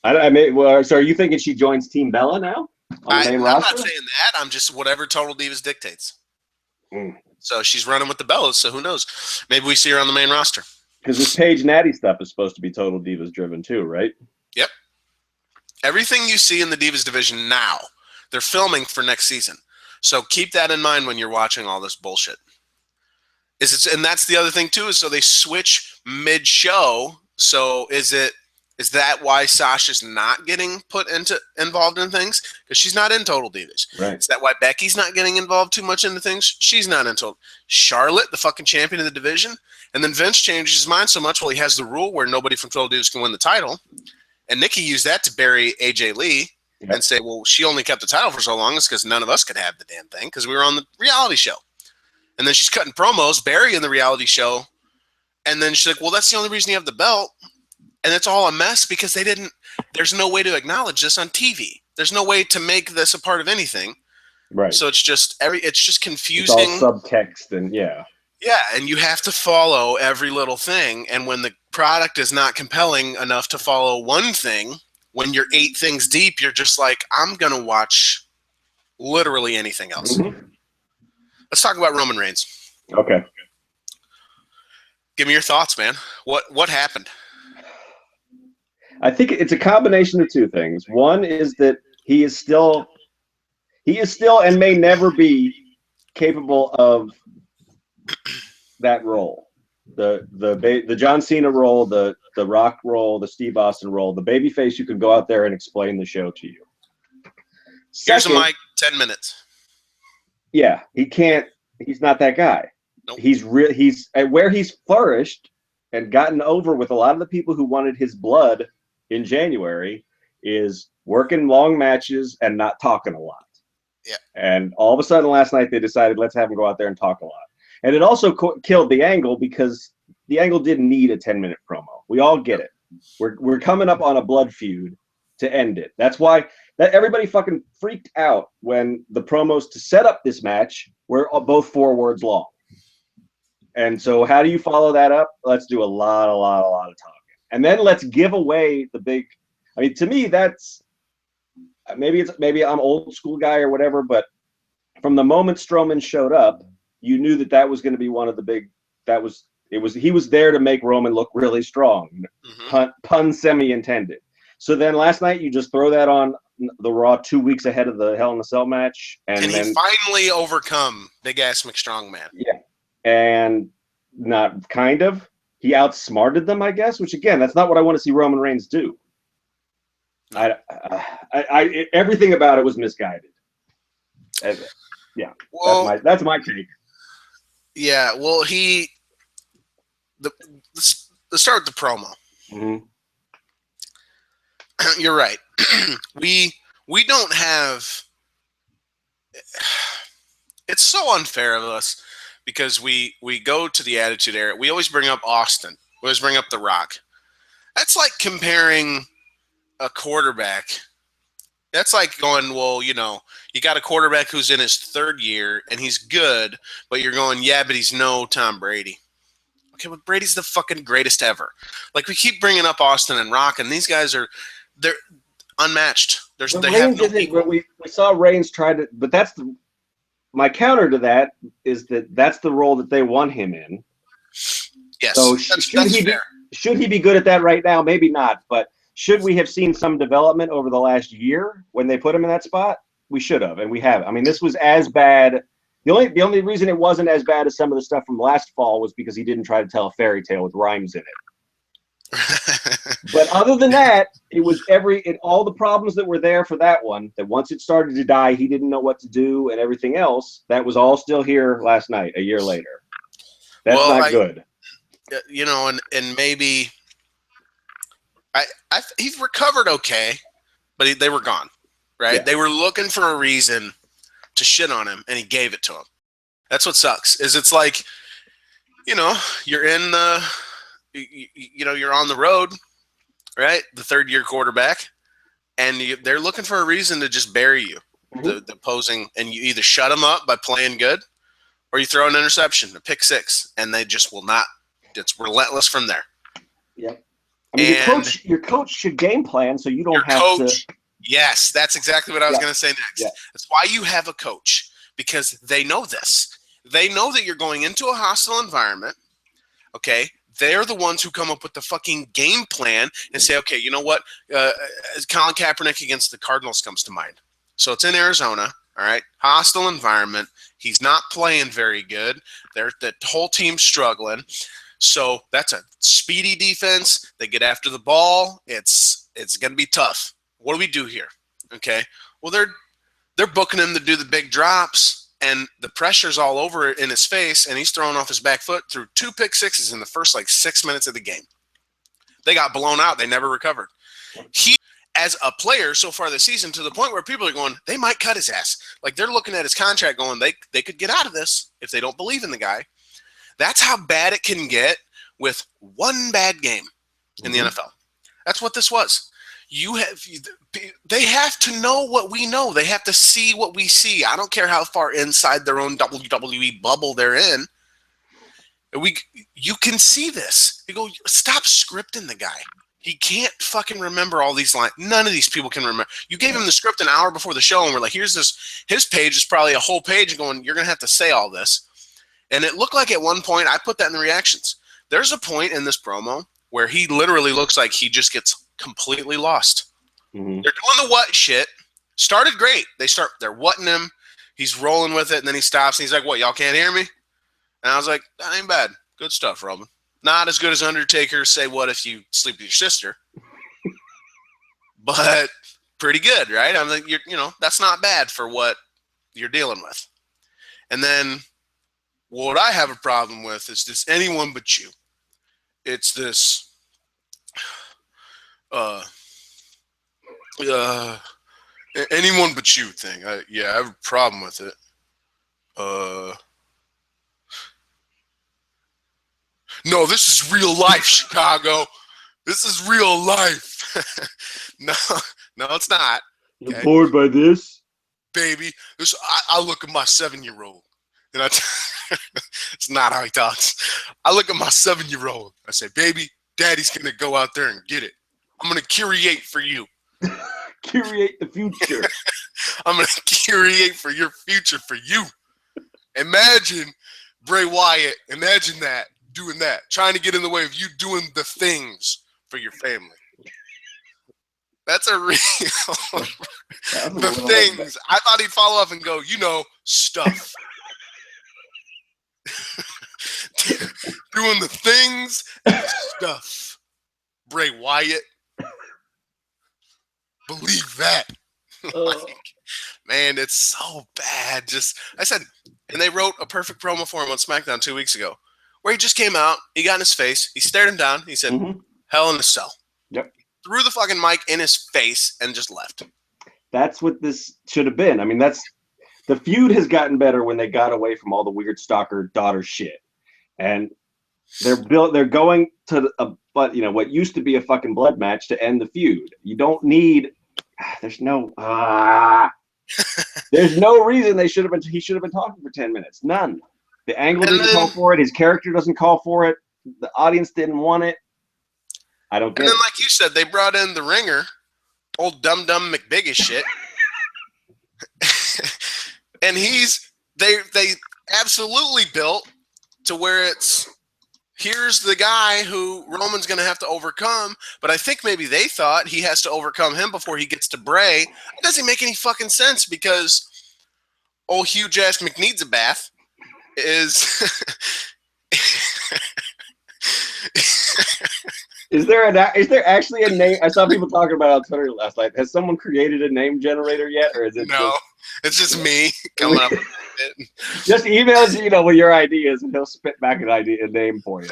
Speaker 2: So are you thinking she joins Team Bella now on the main roster?
Speaker 1: I'm not saying that. I'm just whatever Total Divas dictates. So she's running with the Bellas, so who knows? Maybe we see her on the main roster.
Speaker 2: Because this Paige Natty stuff is supposed to be Total Divas driven too, right?
Speaker 1: Yep. Everything you see in the Divas division now, they're filming for next season. So keep that in mind when you're watching all this bullshit. And that's the other thing too, is so they switch mid-show. So is that why Sasha's not getting involved in things? Because she's not in Total Divas.
Speaker 2: Right.
Speaker 1: Is that why Becky's not getting involved too much into things? She's not in Total. Charlotte, the fucking champion of the division. And then Vince changes his mind so much, well, he has the rule where nobody from Total Divas can win the title. And Nikki used that to bury AJ Lee and say, well, she only kept the title for so long. It's because none of us could have the damn thing because we were on the reality show. And then she's cutting promos, burying the reality show. And then she's like, well, that's the only reason you have the belt. And it's all a mess because there's no way to acknowledge this on TV. There's no way to make this a part of anything.
Speaker 2: Right.
Speaker 1: So it's just confusing.
Speaker 2: It's all subtext and
Speaker 1: Yeah, and you have to follow every little thing. And when the product is not compelling enough to follow one thing, when you're 8 things deep, you're just like, I'm going to watch literally anything else.
Speaker 2: Mm-hmm.
Speaker 1: Let's talk about Roman Reigns.
Speaker 2: Okay.
Speaker 1: Give me your thoughts, man. What happened?
Speaker 2: I think it's a combination of two things. One is that he is still and may never be capable of that role. The John Cena role, the Rock role, the Steve Austin role, the babyface who can go out there and explain the show to you.
Speaker 1: Here's a mic, 10 minutes.
Speaker 2: Yeah, he can't. He's not that guy.
Speaker 1: Nope.
Speaker 2: He's where he's flourished and gotten over with a lot of the people who wanted his blood in January is working long matches and not talking a lot.
Speaker 1: Yeah.
Speaker 2: And all of a sudden last night they decided let's have him go out there and talk a lot. And it also killed the Angle because the Angle didn't need a 10-minute promo. We all get it. We're coming up on a blood feud to end it. That's why everybody fucking freaked out when the promos to set up this match were both 4 words long. And so how do you follow that up? Let's do a lot of talking. And then let's give away the big, I mean, to me, that's, maybe I'm old school guy or whatever, but from the moment Strowman showed up, you knew that was going to be one of the big, he was there to make Roman look really strong. Pun semi-intended. So then last night, you just throw that on the Raw 2 weeks ahead of the Hell in a Cell match. And
Speaker 1: he
Speaker 2: then
Speaker 1: finally overcome Big Ass McStrong Man.
Speaker 2: Yeah. And not kind of. He outsmarted them, I guess, which, again, that's not what I want to see Roman Reigns do. Everything about it was misguided. Yeah. Well, that's my take.
Speaker 1: Yeah, well, let's start with the promo.
Speaker 2: Mm-hmm.
Speaker 1: You're right. We don't have. It's so unfair of us because we go to the Attitude Era. We always bring up Austin. We always bring up The Rock. That's like comparing a quarterback. That's like going, well, you got a quarterback who's in his third year and he's good, but you're going, yeah, but he's no Tom Brady. Okay, but Brady's the fucking greatest ever. Like, we keep bringing up Austin and Rock, and these guys they're unmatched. They have no equal.
Speaker 2: We saw Reigns try to, but my counter to that is that's the role that they want him in.
Speaker 1: Yes,
Speaker 2: so should he be good at that right now? Maybe not, but should we have seen some development over the last year when they put him in that spot? We should have, and we have. I mean, this was as bad. The only reason it wasn't as bad as some of the stuff from last fall was because he didn't try to tell a fairy tale with rhymes in it. But other than that, it was all the problems that were there for that one, that once it started to die, he didn't know what to do and everything else, that was all still here last night, a year later. That's not good.
Speaker 1: And maybe he's recovered okay, but they were gone, right? Yeah. They were looking for a reason to shit on him, and he gave it to him. That's what sucks. Is it's like, you're in you're on the road, right? The third-year quarterback, and they're looking for a reason to just bury you, the opposing, and you either shut them up by playing good, or you throw an interception, a pick six, and they just will not. It's relentless from there.
Speaker 2: Yep. I mean, your coach should game plan, so you don't have to.
Speaker 1: Yes, that's exactly what I was going to say next. Yeah. That's why you have a coach, because they know this. They know that you're going into a hostile environment, okay? They're the ones who come up with the fucking game plan and say, okay, you know what? Colin Kaepernick against the Cardinals comes to mind. So it's in Arizona, all right? Hostile environment. He's not playing very good. The whole team's struggling. So that's a speedy defense. They get after the ball. It's going to be tough. What do we do here? Okay. Well, they're booking him to do the big drops, and the pressure's all over in his face, and he's throwing off his back foot through 2 pick sixes in the first 6 minutes of the game. They got blown out. They never recovered. He, as a player so far this season, to the point where people are going, they might cut his ass. Like, they're looking at his contract going, they could get out of this if they don't believe in the guy. That's how bad it can get with one bad game in the NFL. That's what this was. They have to know what we know. They have to see what we see. I don't care how far inside their own WWE bubble they're in. You can see this. You go, stop scripting the guy. He can't fucking remember all these lines. None of these people can remember. You gave him the script an hour before the show, and we're like, here's this. His page is probably a whole page going, you're going to have to say all this. And it looked like at one point, I put that in the reactions. There's a point in this promo where he literally looks like he just gets completely lost. They're doing the what shit. Started great. They're whatting him. He's rolling with it, and then he stops, and he's like, what, y'all can't hear me? And I was like, that ain't bad. Good stuff, Roman. Not as good as Undertaker say what if you sleep with your sister. But pretty good, right? I'm like, that's not bad for what you're dealing with. And then what I have a problem with is this anyone but you. It's this anyone but you thing. I have a problem with it. No, this is real life, Chicago. This is real life. No, it's not.
Speaker 2: You're bored by this?
Speaker 1: Baby, I look at my 7-year-old, And it's not how he talks. I look at my 7-year-old. I say, baby, daddy's going to go out there and get it. I'm going to curate for you.
Speaker 2: Curate the future.
Speaker 1: I'm going to curate for your future for you. Imagine Bray Wyatt. Imagine that. Doing that. Trying to get in the way of you doing the things for your family. That's a real... the things. I thought he'd follow up and go, stuff. Doing the things and the stuff. Bray Wyatt. Believe that. Man, it's so bad. I said, and they wrote a perfect promo for him on SmackDown 2 weeks ago, where he just came out, he got in his face, he stared him down, he said, Hell in a Cell.
Speaker 2: Yep.
Speaker 1: Threw the fucking mic in his face and just left.
Speaker 2: That's what this should have been. I mean, the feud has gotten better when they got away from all the weird stalker daughter shit. And they're going to what used to be a fucking blood match to end the feud. You don't need there's no reason he should have been talking for 10 minutes. None. The angle didn't call for it. His character doesn't call for it. The audience didn't want it. I don't get it.
Speaker 1: And then, like you said, they brought in the ringer, old dumb McBig as shit. And they absolutely built to where here's the guy who Roman's going to have to overcome, but I think maybe they thought he has to overcome him before he gets to Bray. It doesn't make any fucking sense because old huge ass McNeeds a bath is...
Speaker 2: Is there actually a name? I saw people talking about it on Twitter last night. Has someone created a name generator yet, or is it?
Speaker 1: No, it's just me coming up with it.
Speaker 2: Just email Geno with your ideas, and he'll spit back a name for you.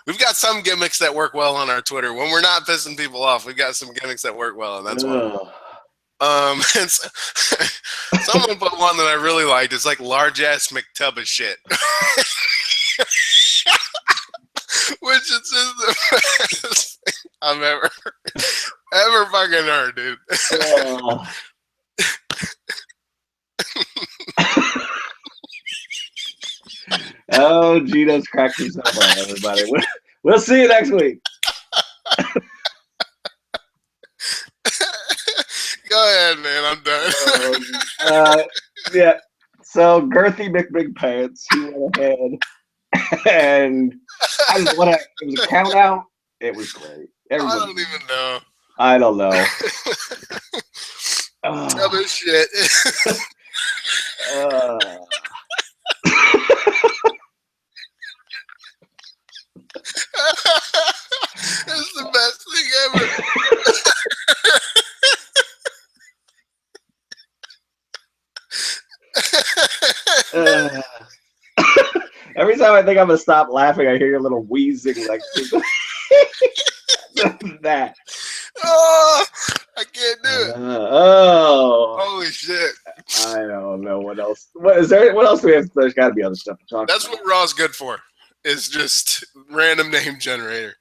Speaker 1: We've got some gimmicks that work well on our Twitter. When we're not pissing people off, we've got some gimmicks that work well, and that's one. Someone put one that I really liked. It's like large ass McTub of shit. Which is just the best thing I've ever fucking heard, dude.
Speaker 2: Oh, Geno's cracked himself on everybody. We'll see you next week.
Speaker 1: Go ahead, man. I'm done.
Speaker 2: Yeah. So Girthy McBig Pants, he went ahead and it was a count out. It was great.
Speaker 1: Everybody, I don't even know.
Speaker 2: I don't know.
Speaker 1: Other shit. It's the best thing
Speaker 2: ever. Every time I think I'm gonna stop laughing, I hear your little wheezing like that.
Speaker 1: Oh, I can't do it. Holy shit!
Speaker 2: I don't know what else. What else do we have? There's got to be other stuff to talk.
Speaker 1: That's what Raw's good for. It's just random name generator.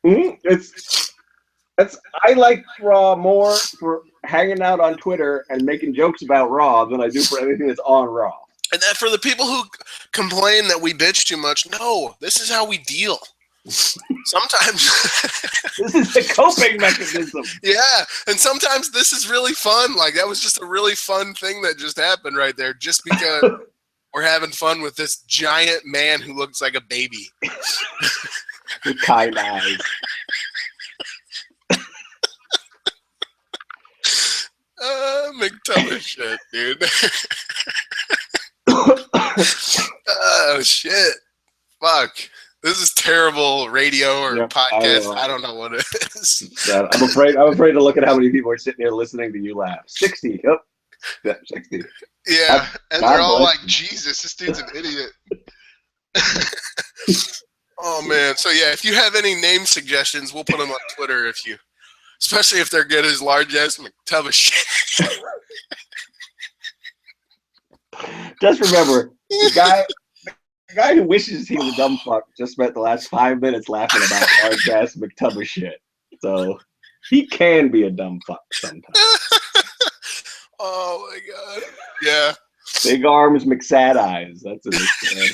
Speaker 2: I like Raw more for hanging out on Twitter and making jokes about Raw than I do for anything that's on Raw.
Speaker 1: And that for the people who complain that we bitch too much, no, this is how we deal. Sometimes
Speaker 2: this is the coping mechanism.
Speaker 1: Yeah, and sometimes this is really fun. Like that was just a really fun thing that just happened right there, just because we're having fun with this giant man who looks like a baby
Speaker 2: with kind eyes.
Speaker 1: McTubber shit, dude. Oh shit! Fuck. This is terrible radio or podcast. I don't know what it is.
Speaker 2: I'm afraid to look at how many people are sitting here listening to you laugh. 60. Yep. Yeah, 60.
Speaker 1: Yeah, and they're all like, Jesus, this dude's an idiot. Oh, man. So, yeah, if you have any name suggestions, we'll put them on Twitter especially if they're good as large ass McTub of shit.
Speaker 2: Just remember, the guy who wishes he was a dumb fuck just spent the last 5 minutes laughing about large ass McTub of shit. So he can be a dumb fuck sometimes.
Speaker 1: Oh my god. Yeah.
Speaker 2: Big arms, McSad eyes. That's in his head.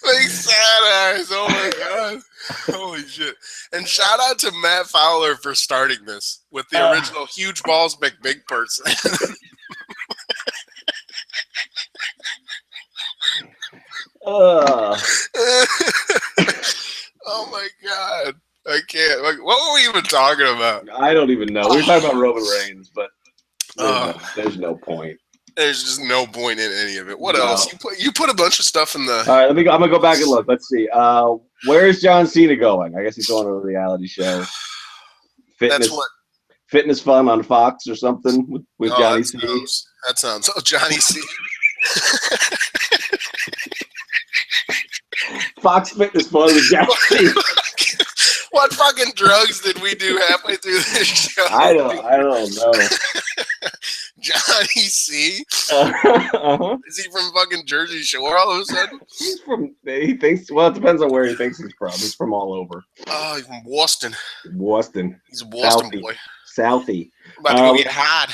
Speaker 1: Big sad eyes. Oh my god. Holy shit. And shout out to Matt Fowler for starting this with the original huge balls McBig person. Oh my god. I can't. Like, what were we even talking about?
Speaker 2: I don't even know. We were talking about Roman Reigns, but there's no point.
Speaker 1: There's just no point in any of it. What else? You put a bunch of stuff in the.
Speaker 2: All right, I'm gonna go back and look. Let's see. Where is John Cena going? I guess he's going to a reality show. Fitness Fun on Fox or something with Johnny C.
Speaker 1: That sounds. Oh, Johnny C.
Speaker 2: Fox Fitness Fun with Johnny C.
Speaker 1: What fucking drugs did we do halfway through this show?
Speaker 2: I don't know.
Speaker 1: Johnny C. Is he from fucking Jersey Shore all of a sudden?
Speaker 2: He thinks. Well, it depends on where he thinks he's from. He's from all over.
Speaker 1: Oh, he's from Boston.
Speaker 2: He's
Speaker 1: a Boston boy.
Speaker 2: Southie.
Speaker 1: About to go get hard.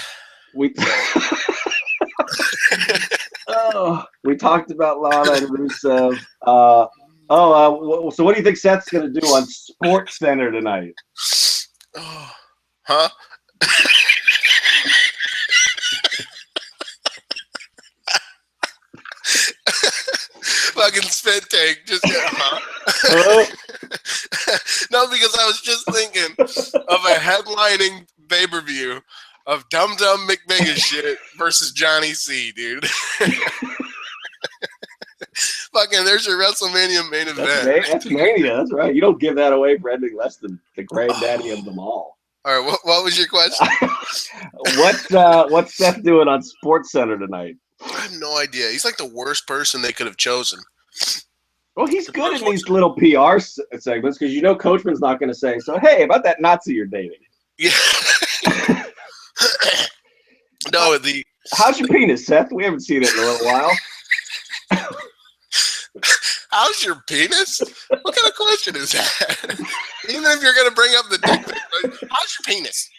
Speaker 2: We talked about Lana and Rusev. So what do you think Seth's going to do on Sports Center tonight?
Speaker 1: Huh? Fucking spit take. Just No, because I was just thinking of a headlining pay-per-view of Dum Dum McMegan shit versus Johnny C, dude. Fucking, there's your WrestleMania main event.
Speaker 2: That's Mania. That's right. You don't give that away for anything less than the granddaddy of them all.
Speaker 1: All right, what was your question?
Speaker 2: What's Seth doing on Sports Center tonight?
Speaker 1: I have no idea. He's like the worst person they could have chosen.
Speaker 2: Well, he's good in these little PR segments because you know Coachman's not going to say, so, hey, about that Nazi you're dating.
Speaker 1: Yeah. No,
Speaker 2: how's your penis, Seth? We haven't seen it in a little while.
Speaker 1: How's your penis? What kind of question is that? Even if you're going to bring up the dick thing, like, how's your penis?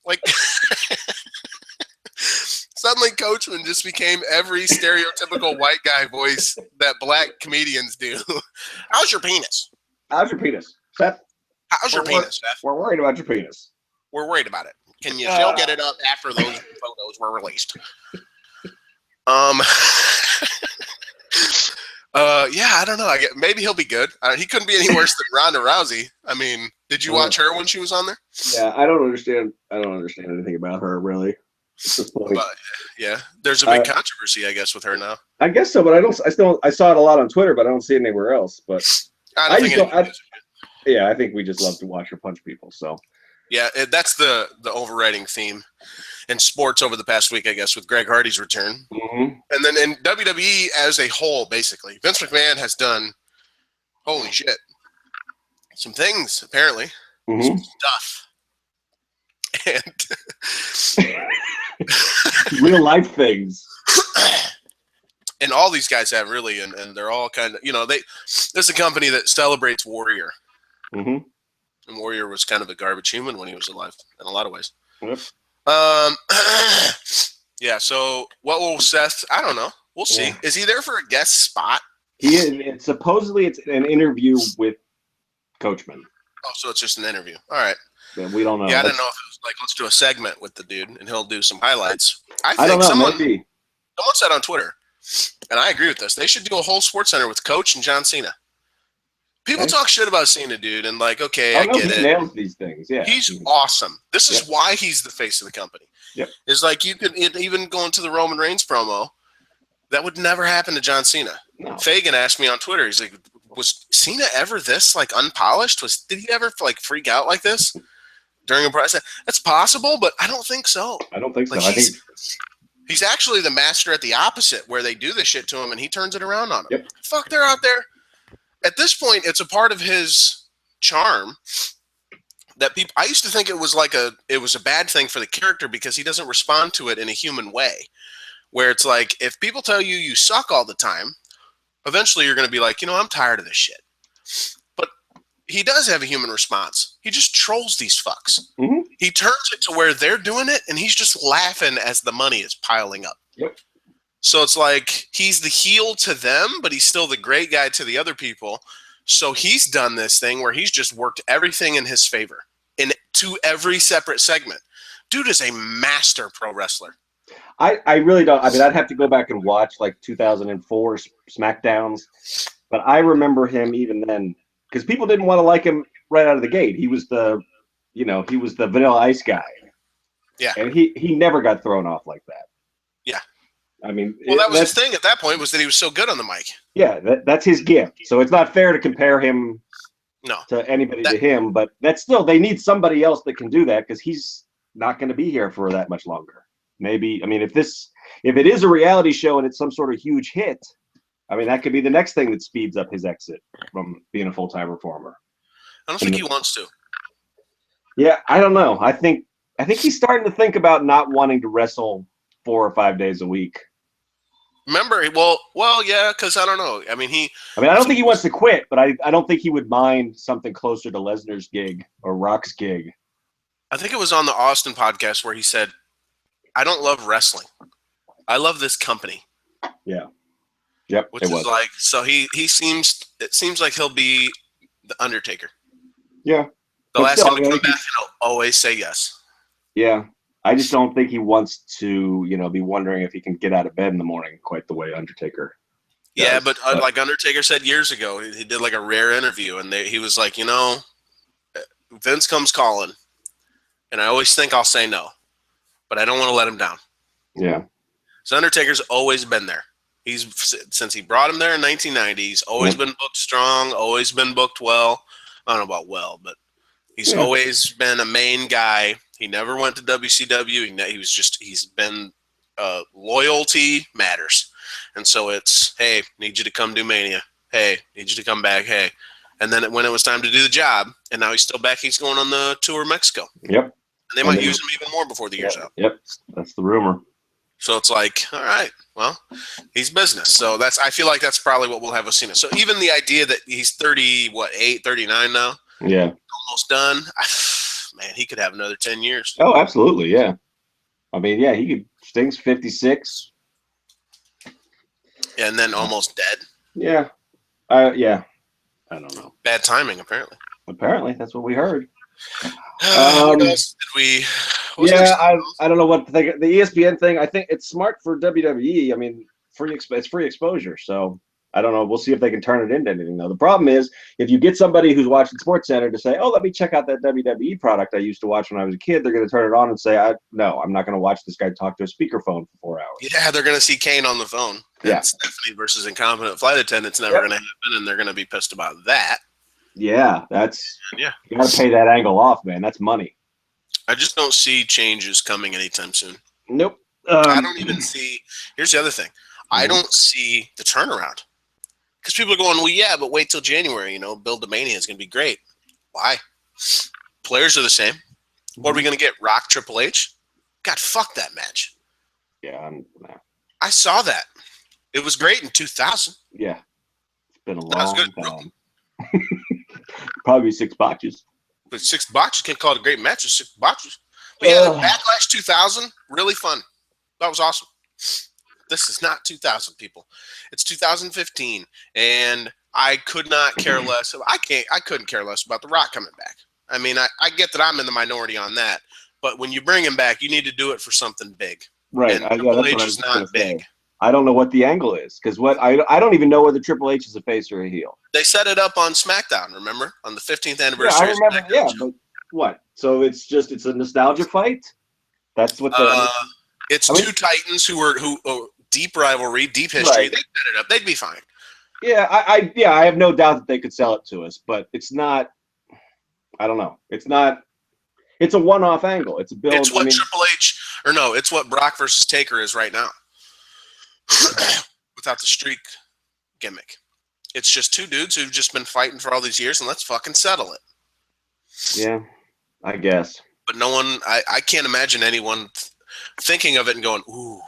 Speaker 1: Like, suddenly Coachman just became every stereotypical white guy voice that black comedians do. How's your penis?
Speaker 2: How's your penis, Seth?
Speaker 1: How's your penis, Seth?
Speaker 2: We're worried about your penis.
Speaker 1: We're worried about it. Can you still get it up after those photos were released? Yeah, I don't know. Maybe he'll be good. He couldn't be any worse than Ronda Rousey. I mean, did you watch her when she was on there?
Speaker 2: Yeah, I don't understand anything about her really. At this point.
Speaker 1: Yeah, there's a big controversy, I guess, with her now.
Speaker 2: I guess so, but I saw it a lot on Twitter, but I don't see it anywhere else. But I think we just love to watch her punch people. So.
Speaker 1: Yeah, that's the overriding theme in sports over the past week, I guess, with Greg Hardy's return.
Speaker 2: Mm-hmm.
Speaker 1: And then in WWE as a whole, basically, Vince McMahon has done, holy shit, some things, apparently.
Speaker 2: Mm-hmm.
Speaker 1: Some stuff. And
Speaker 2: real life things.
Speaker 1: And all these guys have really, and they're all kind of, this is a company that celebrates Warrior.
Speaker 2: Mm-hmm.
Speaker 1: And Warrior was kind of a garbage human when he was alive in a lot of ways.
Speaker 2: Yep.
Speaker 1: Yeah, so what will Seth, I don't know. We'll see. Yeah. Is he there for a guest spot?
Speaker 2: Supposedly it's an interview with Coachman.
Speaker 1: Oh, so it's just an interview. All right.
Speaker 2: Yeah, we don't know.
Speaker 1: Yeah, I don't know if it was like, let's do a segment with the dude and he'll do some highlights.
Speaker 2: I don't know.
Speaker 1: Someone said on Twitter, and I agree with this, they should do a whole Sports Center with Coach and John Cena. People talk shit about Cena, dude, and like, okay, I get it.
Speaker 2: He nails these things, yeah.
Speaker 1: He's awesome. This is why he's the face of the company.
Speaker 2: Yep.
Speaker 1: It's like you could even go into the Roman Reigns promo. That would never happen to John Cena.
Speaker 2: No.
Speaker 1: Fagan asked me on Twitter. He's like, "Was Cena ever this like unpolished? Did he ever like freak out like this during a press?" That's possible, but I don't think so.
Speaker 2: I don't think so.
Speaker 1: Like, he's actually the master at the opposite, where they do this shit to him and he turns it around on him.
Speaker 2: Yep.
Speaker 1: Fuck, they're out there. At this point, it's a part of his charm that people. I used to think it was a bad thing for the character because he doesn't respond to it in a human way. Where it's like, if people tell you you suck all the time, eventually you're going to be like, I'm tired of this shit. But he does have a human response. He just trolls these fucks.
Speaker 2: Mm-hmm.
Speaker 1: He turns it to where they're doing it, and he's just laughing as the money is piling up.
Speaker 2: Yep.
Speaker 1: So it's like he's the heel to them, but he's still the great guy to the other people. So he's done this thing where he's just worked everything in his favor to every separate segment. Dude is a master pro wrestler.
Speaker 2: I really don't. I mean, I'd have to go back and watch like 2004 SmackDowns, but I remember him even then because people didn't want to like him right out of the gate. He was the Vanilla Ice guy.
Speaker 1: Yeah.
Speaker 2: And he never got thrown off like that.
Speaker 1: Yeah.
Speaker 2: I mean,
Speaker 1: well, that was his thing at that point, was that he was so good on the mic.
Speaker 2: Yeah, that's his gift. So it's not fair to compare him to anybody to him, but that's still, they need somebody else that can do that because he's not going to be here for that much longer. Maybe, I mean, if it is a reality show and it's some sort of huge hit, I mean, that could be the next thing that speeds up his exit from being a full-time performer.
Speaker 1: I don't think he wants to.
Speaker 2: Yeah, I don't know. I think he's starting to think about not wanting to wrestle 4 or 5 days a week.
Speaker 1: Remember, well, yeah, because I don't know. I mean,
Speaker 2: I don't think he wants to quit, but I don't think he would mind something closer to Lesnar's gig or Rock's gig.
Speaker 1: I think it was on the Austin podcast where he said, I don't love wrestling. I love this company.
Speaker 2: Yeah. Yep.
Speaker 1: Which is like, so it seems like he'll be the Undertaker.
Speaker 2: Yeah.
Speaker 1: They'll ask him to come back and he'll always say yes.
Speaker 2: Yeah. I just don't think he wants to, be wondering if he can get out of bed in the morning quite the way Undertaker does.
Speaker 1: Yeah, but like Undertaker said years ago, he did like a rare interview and he was like, Vince comes calling and I always think I'll say no, but I don't want to let him down.
Speaker 2: Yeah.
Speaker 1: So Undertaker's always been there. Since he brought him there in 1990, he's always been booked strong, always been booked well. I don't know about well, but he's always been a main guy. He never went to WCW. He's been loyalty matters. And so it's, hey, need you to come do Mania. Hey, need you to come back. Hey. And then when it was time to do the job, and now he's still back, he's going on the tour of Mexico.
Speaker 2: Yep.
Speaker 1: And they might use him even more before the year's out.
Speaker 2: Yep. That's the rumor.
Speaker 1: So it's like, all right, well, he's business. So I feel like that's probably what we'll have with Cena. So even the idea that he's 39 now.
Speaker 2: Yeah.
Speaker 1: Almost done. Man, he could have another 10 years.
Speaker 2: Oh, absolutely. Yeah. I mean, yeah, Sting's 56.
Speaker 1: And then almost dead.
Speaker 2: Yeah. Yeah. I don't know.
Speaker 1: Bad timing, apparently.
Speaker 2: Apparently, that's what we heard.
Speaker 1: What else did we?
Speaker 2: I don't know what to think. The ESPN thing, I think it's smart for WWE. I mean, it's free exposure. So I don't know. We'll see if they can turn it into anything, though. The problem is if you get somebody who's watching SportsCenter to say, oh, let me check out that WWE product I used to watch when I was a kid, they're going to turn it on and say, no, I'm not going to watch this guy talk to a speakerphone for 4 hours.
Speaker 1: Yeah, they're going to see Kane on the phone.
Speaker 2: Yeah.
Speaker 1: Stephanie versus incompetent flight attendant's never going to happen, and they're going to be pissed about that.
Speaker 2: Yeah, you got to pay that angle off, man. That's money.
Speaker 1: I just don't see changes coming anytime soon.
Speaker 2: Nope.
Speaker 1: I don't even see. Here's the other thing. I don't see the turnaround because people are going, well, yeah, but wait till January. Build the Mania is going to be great. Why? Players are the same. What are we going to get? Rock Triple H? God, fuck that match.
Speaker 2: Yeah,
Speaker 1: I saw that. It was great in 2000.
Speaker 2: Yeah, it's been a long time. Probably 6 botches.
Speaker 1: But 6 botches can't call it a great match. 6 botches. But yeah, Backlash 2000, really fun. That was awesome. This is not 2000, people. It's 2015, and I could not care less. I couldn't care less about The Rock coming back. I mean, I get that I'm in the minority on that, but when you bring him back, you need to do it for something big.
Speaker 2: Right.
Speaker 1: And Triple H is not big.
Speaker 2: I don't know what the angle is because I don't even know whether Triple H is a face or a heel. They
Speaker 1: set it up on SmackDown, remember? On the 15th anniversary.
Speaker 2: Yeah, I remember. Yeah, but what? So it's a nostalgia fight. That's what
Speaker 1: it's two Titans who deep rivalry, deep history.
Speaker 2: Right.
Speaker 1: They set it up. They'd be fine.
Speaker 2: Yeah, I have no doubt that they could sell it to us, but it's not. I don't know. It's not. It's a one-off angle. It's a build.
Speaker 1: It's what Triple H, it's what Brock versus Taker is right now. Without the streak gimmick. It's just two dudes who've just been fighting for all these years, and let's fucking settle it.
Speaker 2: Yeah, I guess.
Speaker 1: But no one, I can't imagine anyone thinking of it and going, ooh,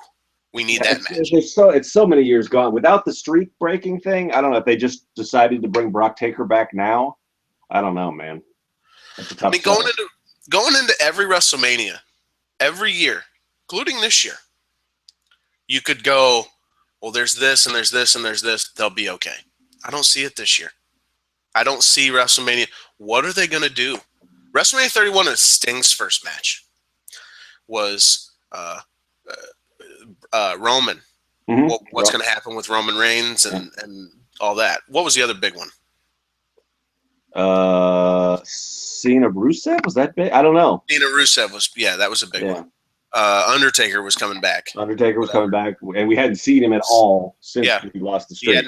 Speaker 1: we need that match.
Speaker 2: It's so many years gone. Without the streak breaking thing, I don't know if they just decided to bring Brock Taker back now. I don't know, man. That's a tough
Speaker 1: I mean, going into every WrestleMania, every year, including this year, you could go, well, there's this and there's this and there's this. They'll be okay. I don't see it this year. I don't see WrestleMania. What are they going to do? WrestleMania 31 is Sting's first match. Was Roman.
Speaker 2: Mm-hmm.
Speaker 1: What's going to happen with Roman Reigns and all that? What was the other big one?
Speaker 2: Cena Rusev, was that big? I don't know.
Speaker 1: Geno Mrosko was, that was a big one. Undertaker was coming back.
Speaker 2: Coming back, and we hadn't seen him at all since he lost the streak.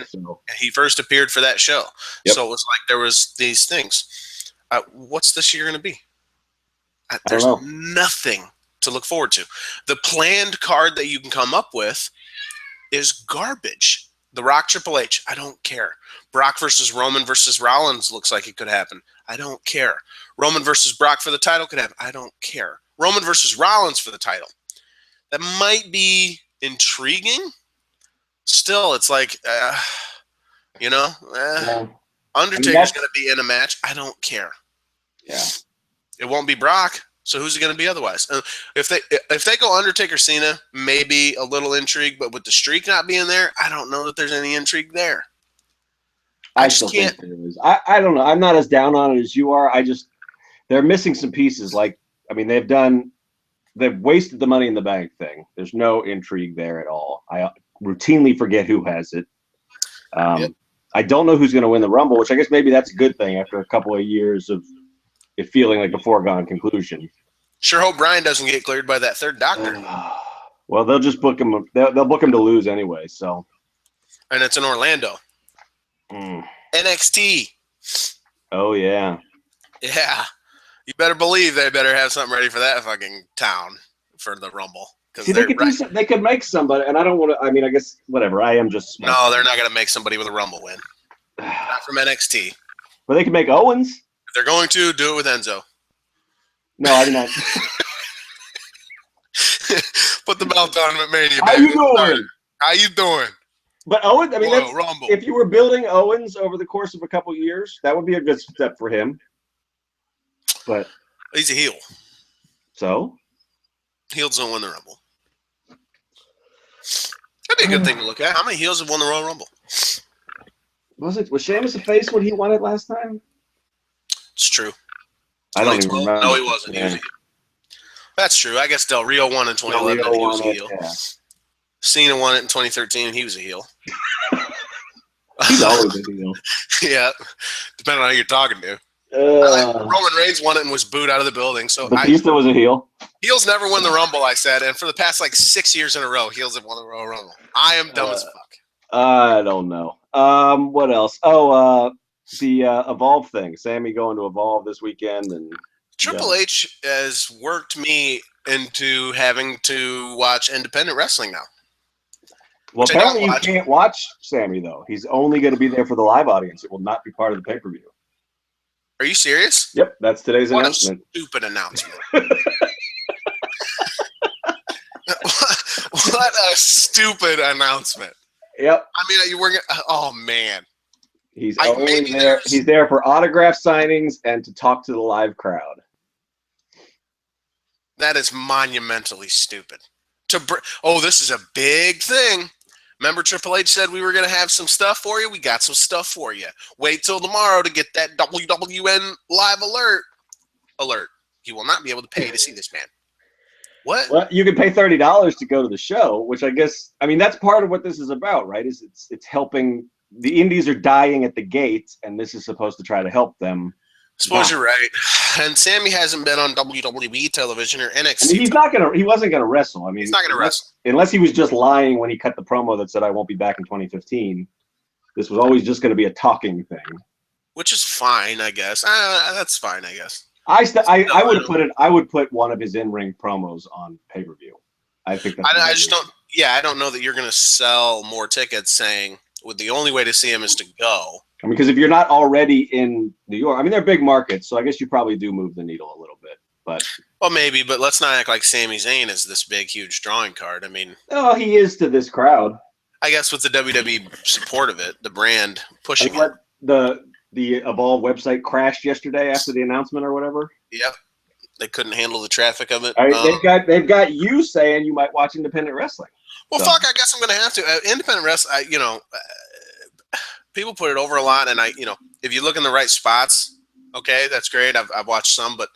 Speaker 1: He first appeared for that show.
Speaker 2: Yep.
Speaker 1: So it was like there was these things. What's this year going to be? There's nothing to look forward to. The planned card that you can come up with is garbage. The Rock Triple H, I don't care. Brock versus Roman versus Rollins looks like it could happen. I don't care. Roman versus Brock for the title could happen. I don't care. Roman versus Rollins for the title. That might be intriguing. Still, it's like, Undertaker's going to be in a match. I don't care.
Speaker 2: Yeah.
Speaker 1: It won't be Brock. So who's it going to be otherwise? If they go Undertaker Cena, maybe a little intrigue, but with the streak not being there, I don't know that there's any intrigue there.
Speaker 2: I still think there is. I don't know. I'm not as down on it as you are. They're missing some pieces. Like, I mean, they've wasted the Money in the Bank thing. There's no intrigue there at all. I routinely forget who has it. I don't know who's going to win the Rumble, which I guess maybe that's a good thing after a couple of years of it feeling like a foregone conclusion.
Speaker 1: Sure hope Brian doesn't get cleared by that third doctor.
Speaker 2: Well, they'll just book him. They'll book him to lose anyway. So,
Speaker 1: and it's in Orlando. NXT.
Speaker 2: Oh yeah.
Speaker 1: Yeah. You better believe they better have something ready for that fucking town for the Rumble.
Speaker 2: See, they could make somebody, and I don't want to. I mean, I guess whatever. I am just.
Speaker 1: No, they're not going to make somebody with a Rumble win. Not from NXT.
Speaker 2: But they could make Owens.
Speaker 1: If they're going to do it with Enzo.
Speaker 2: No, I did not.
Speaker 1: Put the belt on him at Mania.
Speaker 2: How you doing?
Speaker 1: How you doing?
Speaker 2: But Owens, I mean,
Speaker 1: Rumble.
Speaker 2: If you were building Owens over the course of a couple of years, that would be a good step for him. But
Speaker 1: he's a heel.
Speaker 2: So?
Speaker 1: Heels don't win the Rumble. That'd be a good thing to look at. How many heels have won the Royal Rumble?
Speaker 2: Was Sheamus a face when he won it last time?
Speaker 1: It's true.
Speaker 2: I don't even remember.
Speaker 1: No, he wasn't. Yeah. He was a heel. That's true. I guess Del Rio won in 2011 and he was a heel. Yeah. Cena won it in 2013 and he was a heel.
Speaker 2: He's always a heel.
Speaker 1: Yeah. Depending on who you're talking to. Roman Reigns won it and was booed out of the building. So
Speaker 2: Batista was a heel.
Speaker 1: Heels never win the Rumble, I said, and for the past 6 years in a row, heels have won the Royal Rumble. I am dumb as fuck.
Speaker 2: I don't know. What else? Oh, the Evolve thing. Sammy going to Evolve this weekend, and
Speaker 1: Triple H has worked me into having to watch independent wrestling now.
Speaker 2: Well, apparently you can't watch Sammy though. He's only going to be there for the live audience. It will not be part of the pay-per-view.
Speaker 1: Are you serious?
Speaker 2: Yep, that's today's announcement.
Speaker 1: What a stupid announcement. What a stupid announcement.
Speaker 2: Yep.
Speaker 1: I mean, you were. Oh man.
Speaker 2: He's only there. He's there for autograph signings and to talk to the live crowd.
Speaker 1: That is monumentally stupid. This is a big thing. Remember, Triple H said we were going to have some stuff for you? We got some stuff for you. Wait till tomorrow to get that WWN live alert. You will not be able to pay to see this man. What?
Speaker 2: Well, you can pay $30 to go to the show, which I guess, I mean, that's part of what this is about, right? Is it's helping. The indies are dying at the gates, and this is supposed to try to help them.
Speaker 1: I suppose you're right. And Sammy hasn't been on WWE television or NXT.
Speaker 2: I mean, he wasn't gonna wrestle. I mean,
Speaker 1: he's not gonna wrestle
Speaker 2: unless he was just lying when he cut the promo that said I won't be back in 2015. This was always just gonna be a talking thing,
Speaker 1: which is fine, I guess. That's fine, I guess.
Speaker 2: I would put one of his in-ring promos on pay-per-view. I think that's
Speaker 1: I just don't. Yeah, I don't know that you're gonna sell more tickets saying the only way to see him is to go.
Speaker 2: I mean, because if you're not already in New York, I mean, they're big markets, so I guess you probably do move the needle a little bit. Well,
Speaker 1: maybe, but let's not act like Sami Zayn is this big, huge drawing card. I mean,
Speaker 2: he is to this crowd.
Speaker 1: I guess with the WWE support of it, the brand pushing
Speaker 2: it. The the Evolve website crashed yesterday after the announcement or whatever?
Speaker 1: Yep. They couldn't handle the traffic of it.
Speaker 2: All right, they've got you saying you might watch independent wrestling.
Speaker 1: Well, fuck, I guess I'm going to have to. Independent wrestling, people put it over a lot, and if you look in the right spots, okay, that's great. I've watched some, but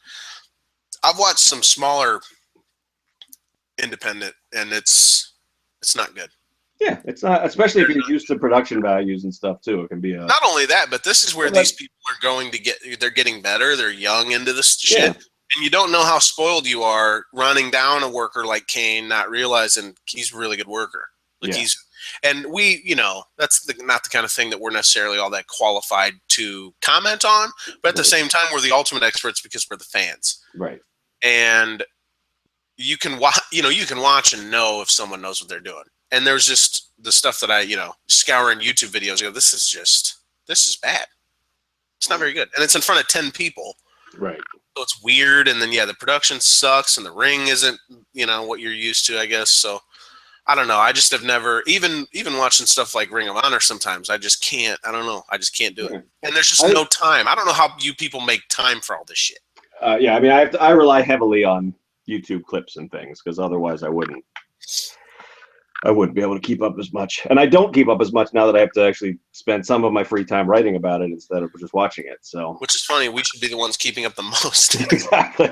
Speaker 1: I've watched some smaller independent, and it's not good.
Speaker 2: Yeah, it's not, especially if you're used to production values and stuff too. It can be
Speaker 1: not only that, but this is where these people are going to they're getting better. They're young into this shit. And you don't know how spoiled you are running down a worker like Kane, not realizing he's a really good worker. Like and we, that's not the kind of thing that we're necessarily all that qualified to comment on. But at the same time, we're the ultimate experts because we're the fans.
Speaker 2: Right.
Speaker 1: And you can watch, you can watch and know if someone knows what they're doing. And there's just the stuff that I, scouring YouTube videos. This is bad. It's not very good. And it's in front of 10 people.
Speaker 2: Right.
Speaker 1: So it's weird, and then the production sucks, and the ring isn't what you're used to, I guess. So I don't know. I just have never even watching stuff like Ring of Honor. Sometimes I just can't. I don't know. I just can't do it. And there's just no time. I don't know how you people make time for all this shit.
Speaker 2: Yeah, I mean, I rely heavily on YouTube clips and things because otherwise I wouldn't be able to keep up as much. And I don't keep up as much now that I have to actually spend some of my free time writing about it instead of just watching it. So, which
Speaker 1: is funny. We should be the ones keeping up the most.
Speaker 2: Exactly.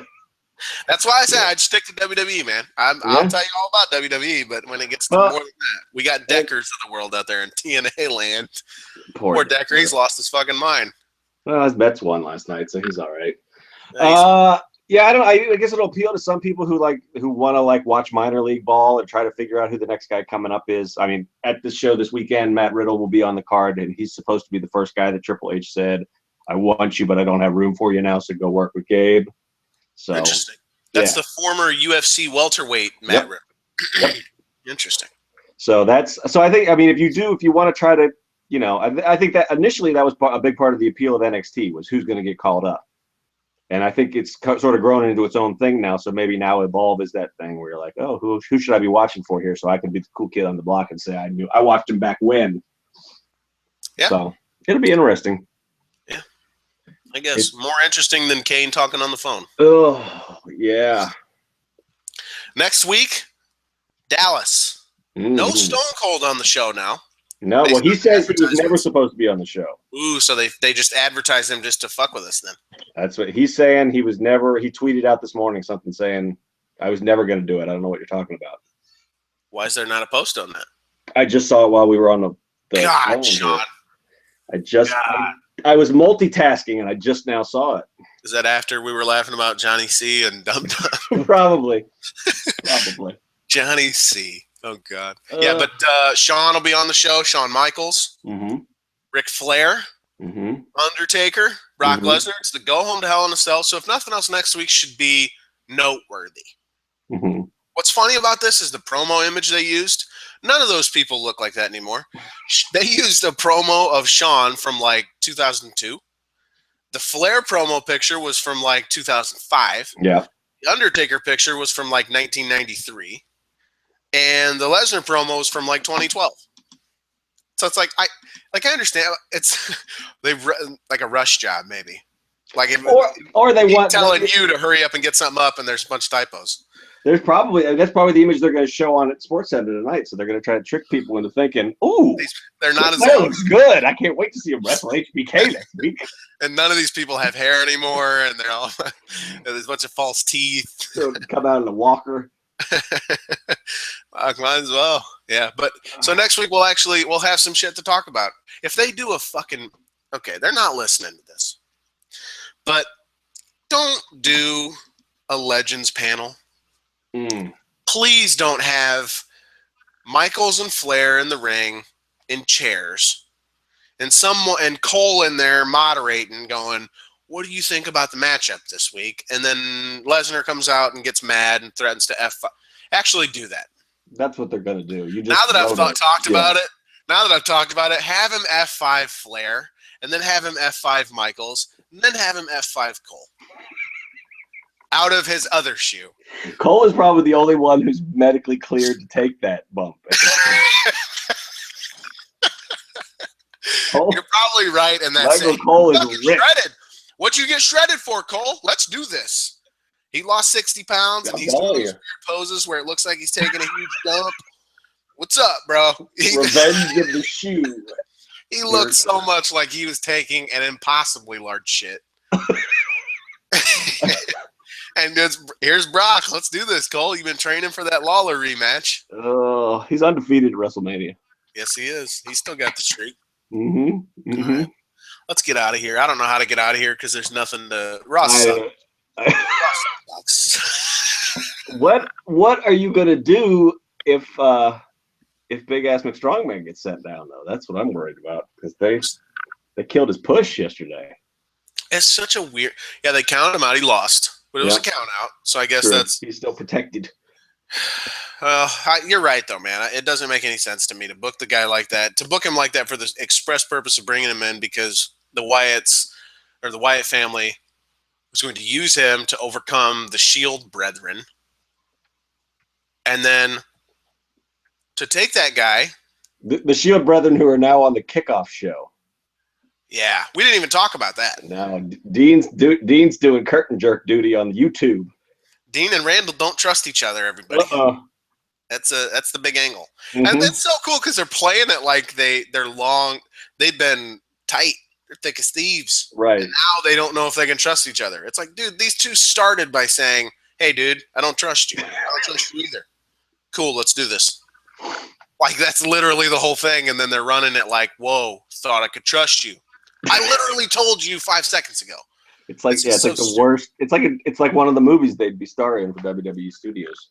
Speaker 1: That's why I say I'd stick to WWE, man. I'll tell you all about WWE, but when it gets to more than that, we got Deckers of the world out there in TNA land. Poor Decker, he's lost his fucking mind.
Speaker 2: Well, his Mets won last night, so he's all right. Yeah, I guess it'll appeal to some people who want to watch minor league ball and try to figure out who the next guy coming up is. I mean, at this show this weekend, Matt Riddle will be on the card, and he's supposed to be the first guy that Triple H said, "I want you, but I don't have room for you now, so go work with Gabe." So
Speaker 1: interesting. That's the former UFC welterweight Matt Riddle.
Speaker 2: Yep.
Speaker 1: Interesting.
Speaker 2: So I think, I mean, if you want to try to, I think that initially that was a big part of the appeal of NXT was who's going to get called up. And I think it's sort of grown into its own thing now. So maybe now Evolve is that thing where you're like, oh, who should I be watching for here? So I can be the cool kid on the block and say I watched him back when. Yeah. So it'll be interesting.
Speaker 1: Yeah. I guess more interesting than Kane talking on the phone.
Speaker 2: Oh, yeah.
Speaker 1: Next week, Dallas. No Stone Cold on the show now.
Speaker 2: No, well, he says he was never supposed to be on the show.
Speaker 1: Ooh, so they just advertised him just to fuck with us then.
Speaker 2: That's what he's saying. He tweeted out this morning something saying, I was never going to do it. I don't know what you're talking about.
Speaker 1: Why is there not a post on that?
Speaker 2: I just saw it while we were on the
Speaker 1: God, Sean.
Speaker 2: I was multitasking and I just now saw it.
Speaker 1: Is that after we were laughing about Johnny C and Dum Dum?
Speaker 2: Probably.
Speaker 1: Johnny C. Oh, God. Yeah, but Shawn will be on the show. Shawn Michaels.
Speaker 2: Mm-hmm.
Speaker 1: Ric Flair.
Speaker 2: Mm-hmm.
Speaker 1: Undertaker. Brock Lesnar. It's the go home to Hell in a Cell. So if nothing else, next week should be noteworthy.
Speaker 2: Mm-hmm.
Speaker 1: What's funny about this is the promo image they used. None of those people look like that anymore. They used a promo of Shawn from 2002. The Flair promo picture was from 2005.
Speaker 2: Yeah.
Speaker 1: The Undertaker picture was from 1993. And the Lesnar promo was from 2012. So it's I understand it's they like a rush job maybe.
Speaker 2: Or they want
Speaker 1: telling you to hurry up and get something up and there's a bunch of typos.
Speaker 2: That's probably the image they're going to show on at SportsCenter tonight. So they're going to try to trick people into thinking, "Ooh,
Speaker 1: they're not as
Speaker 2: that looks good. I can't wait to see them wrestle HBK next week."
Speaker 1: And none of these people have hair anymore, and they're all there's a bunch of false teeth.
Speaker 2: Come out in a walker.
Speaker 1: Might as well, yeah. But so next week we'll have some shit to talk about. If they do a fucking they're not listening to this, but don't do a Legends panel. Please don't have Michaels and Flair in the ring in chairs and Cole in there moderating going, what do you think about the matchup this week? And then Lesnar comes out and gets mad and threatens to F5. Actually do that.
Speaker 2: That's what they're going to do.
Speaker 1: Now that I've talked about it, have him F5 Flair and then have him F5 Michaels and then have him F5 Cole. Out of his other shoe.
Speaker 2: Cole is probably the only one who's medically cleared to take that bump.
Speaker 1: You're probably right in that.
Speaker 2: Michael Cole is ripped.
Speaker 1: Shredded. What'd you get shredded for, Cole? Let's do this. He lost 60 pounds, and he's doing those weird poses where it looks like he's taking a huge dump. What's up, bro?
Speaker 2: Revenge of the Shoe.
Speaker 1: He looked so much like he was taking an impossibly large shit. And here's Brock. Let's do this, Cole. You've been training for that Lawler rematch.
Speaker 2: Oh, he's undefeated at WrestleMania.
Speaker 1: Yes, he is. He's still got the streak.
Speaker 2: Mm-hmm. Mm-hmm.
Speaker 1: Right. Let's get out of here. I don't know how to get out of here because there's nothing to. Ross sucks.
Speaker 2: What are you gonna do if Big Ass McStrongman gets sent down though? That's what I'm worried about because they killed his push yesterday.
Speaker 1: It's such a weird. Yeah, they counted him out. He lost, but it was a count out. So I guess
Speaker 2: he's still protected.
Speaker 1: You're right though, man. It doesn't make any sense to me to book the guy like that. To book him like that for the express purpose of bringing him in because the Wyatt family was going to use him to overcome the Shield brethren, and then to take that guy,
Speaker 2: the Shield brethren who are now on the kickoff show.
Speaker 1: Yeah, we didn't even talk about that.
Speaker 2: No, Dean's doing curtain jerk duty on YouTube.
Speaker 1: Dean and Randall don't trust each other. Everybody. That's the big angle, and that's so cool because they're playing it like they're long. They've been tight. They're thick as thieves.
Speaker 2: Right. And
Speaker 1: now they don't know if they can trust each other. It's like, dude, these two started by saying, "Hey, dude, I don't trust you. I don't trust you either." Cool, let's do this. Like that's literally the whole thing, and then they're running it like, "Whoa, thought I could trust you." I literally told you 5 seconds ago.
Speaker 2: It's like it's like the worst. It's like one of the movies they'd be starring for WWE Studios.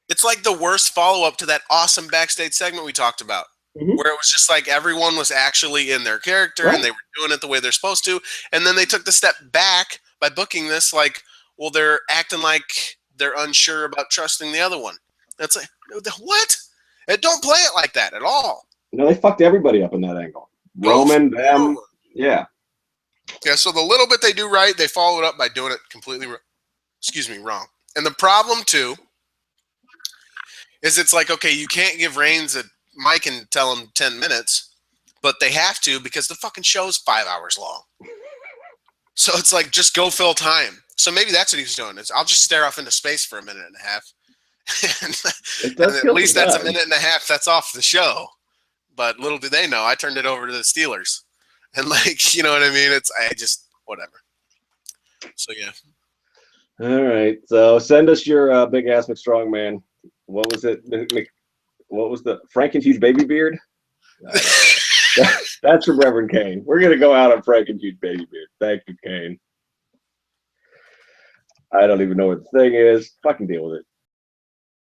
Speaker 1: It's like the worst follow-up to that awesome backstage segment we talked about, where it was just like everyone was actually in their character and they were doing it the way they're supposed to, and then they took the step back by booking this like, well, they're acting like they're unsure about trusting the other one. It's like, what? Don't play it like that at all.
Speaker 2: No, they fucked everybody up in that angle. Roman, them. Yeah.
Speaker 1: Yeah, so the little bit they do right, they follow it up by doing it completely wrong. And the problem, too, is it's like, okay, you can't give Reigns a mic and tell him 10 minutes, but they have to because the fucking show's 5 hours long. So it's like, just go fill time. So maybe that's what he's doing. I'll just stare off into space for a minute and a half. and at least that's a minute and a half that's off the show. But little do they know, I turned it over to the Steelers. And like, you know what I mean? I just, whatever. So, yeah.
Speaker 2: All right. So send us your big ass McStrongman. What was it? What was the Frank and Huge Baby Beard? That's from Reverend Kane. We're going to go out on Frank and Huge Baby Beard. Thank you, Kane. I don't even know what the thing is. Fucking deal with it.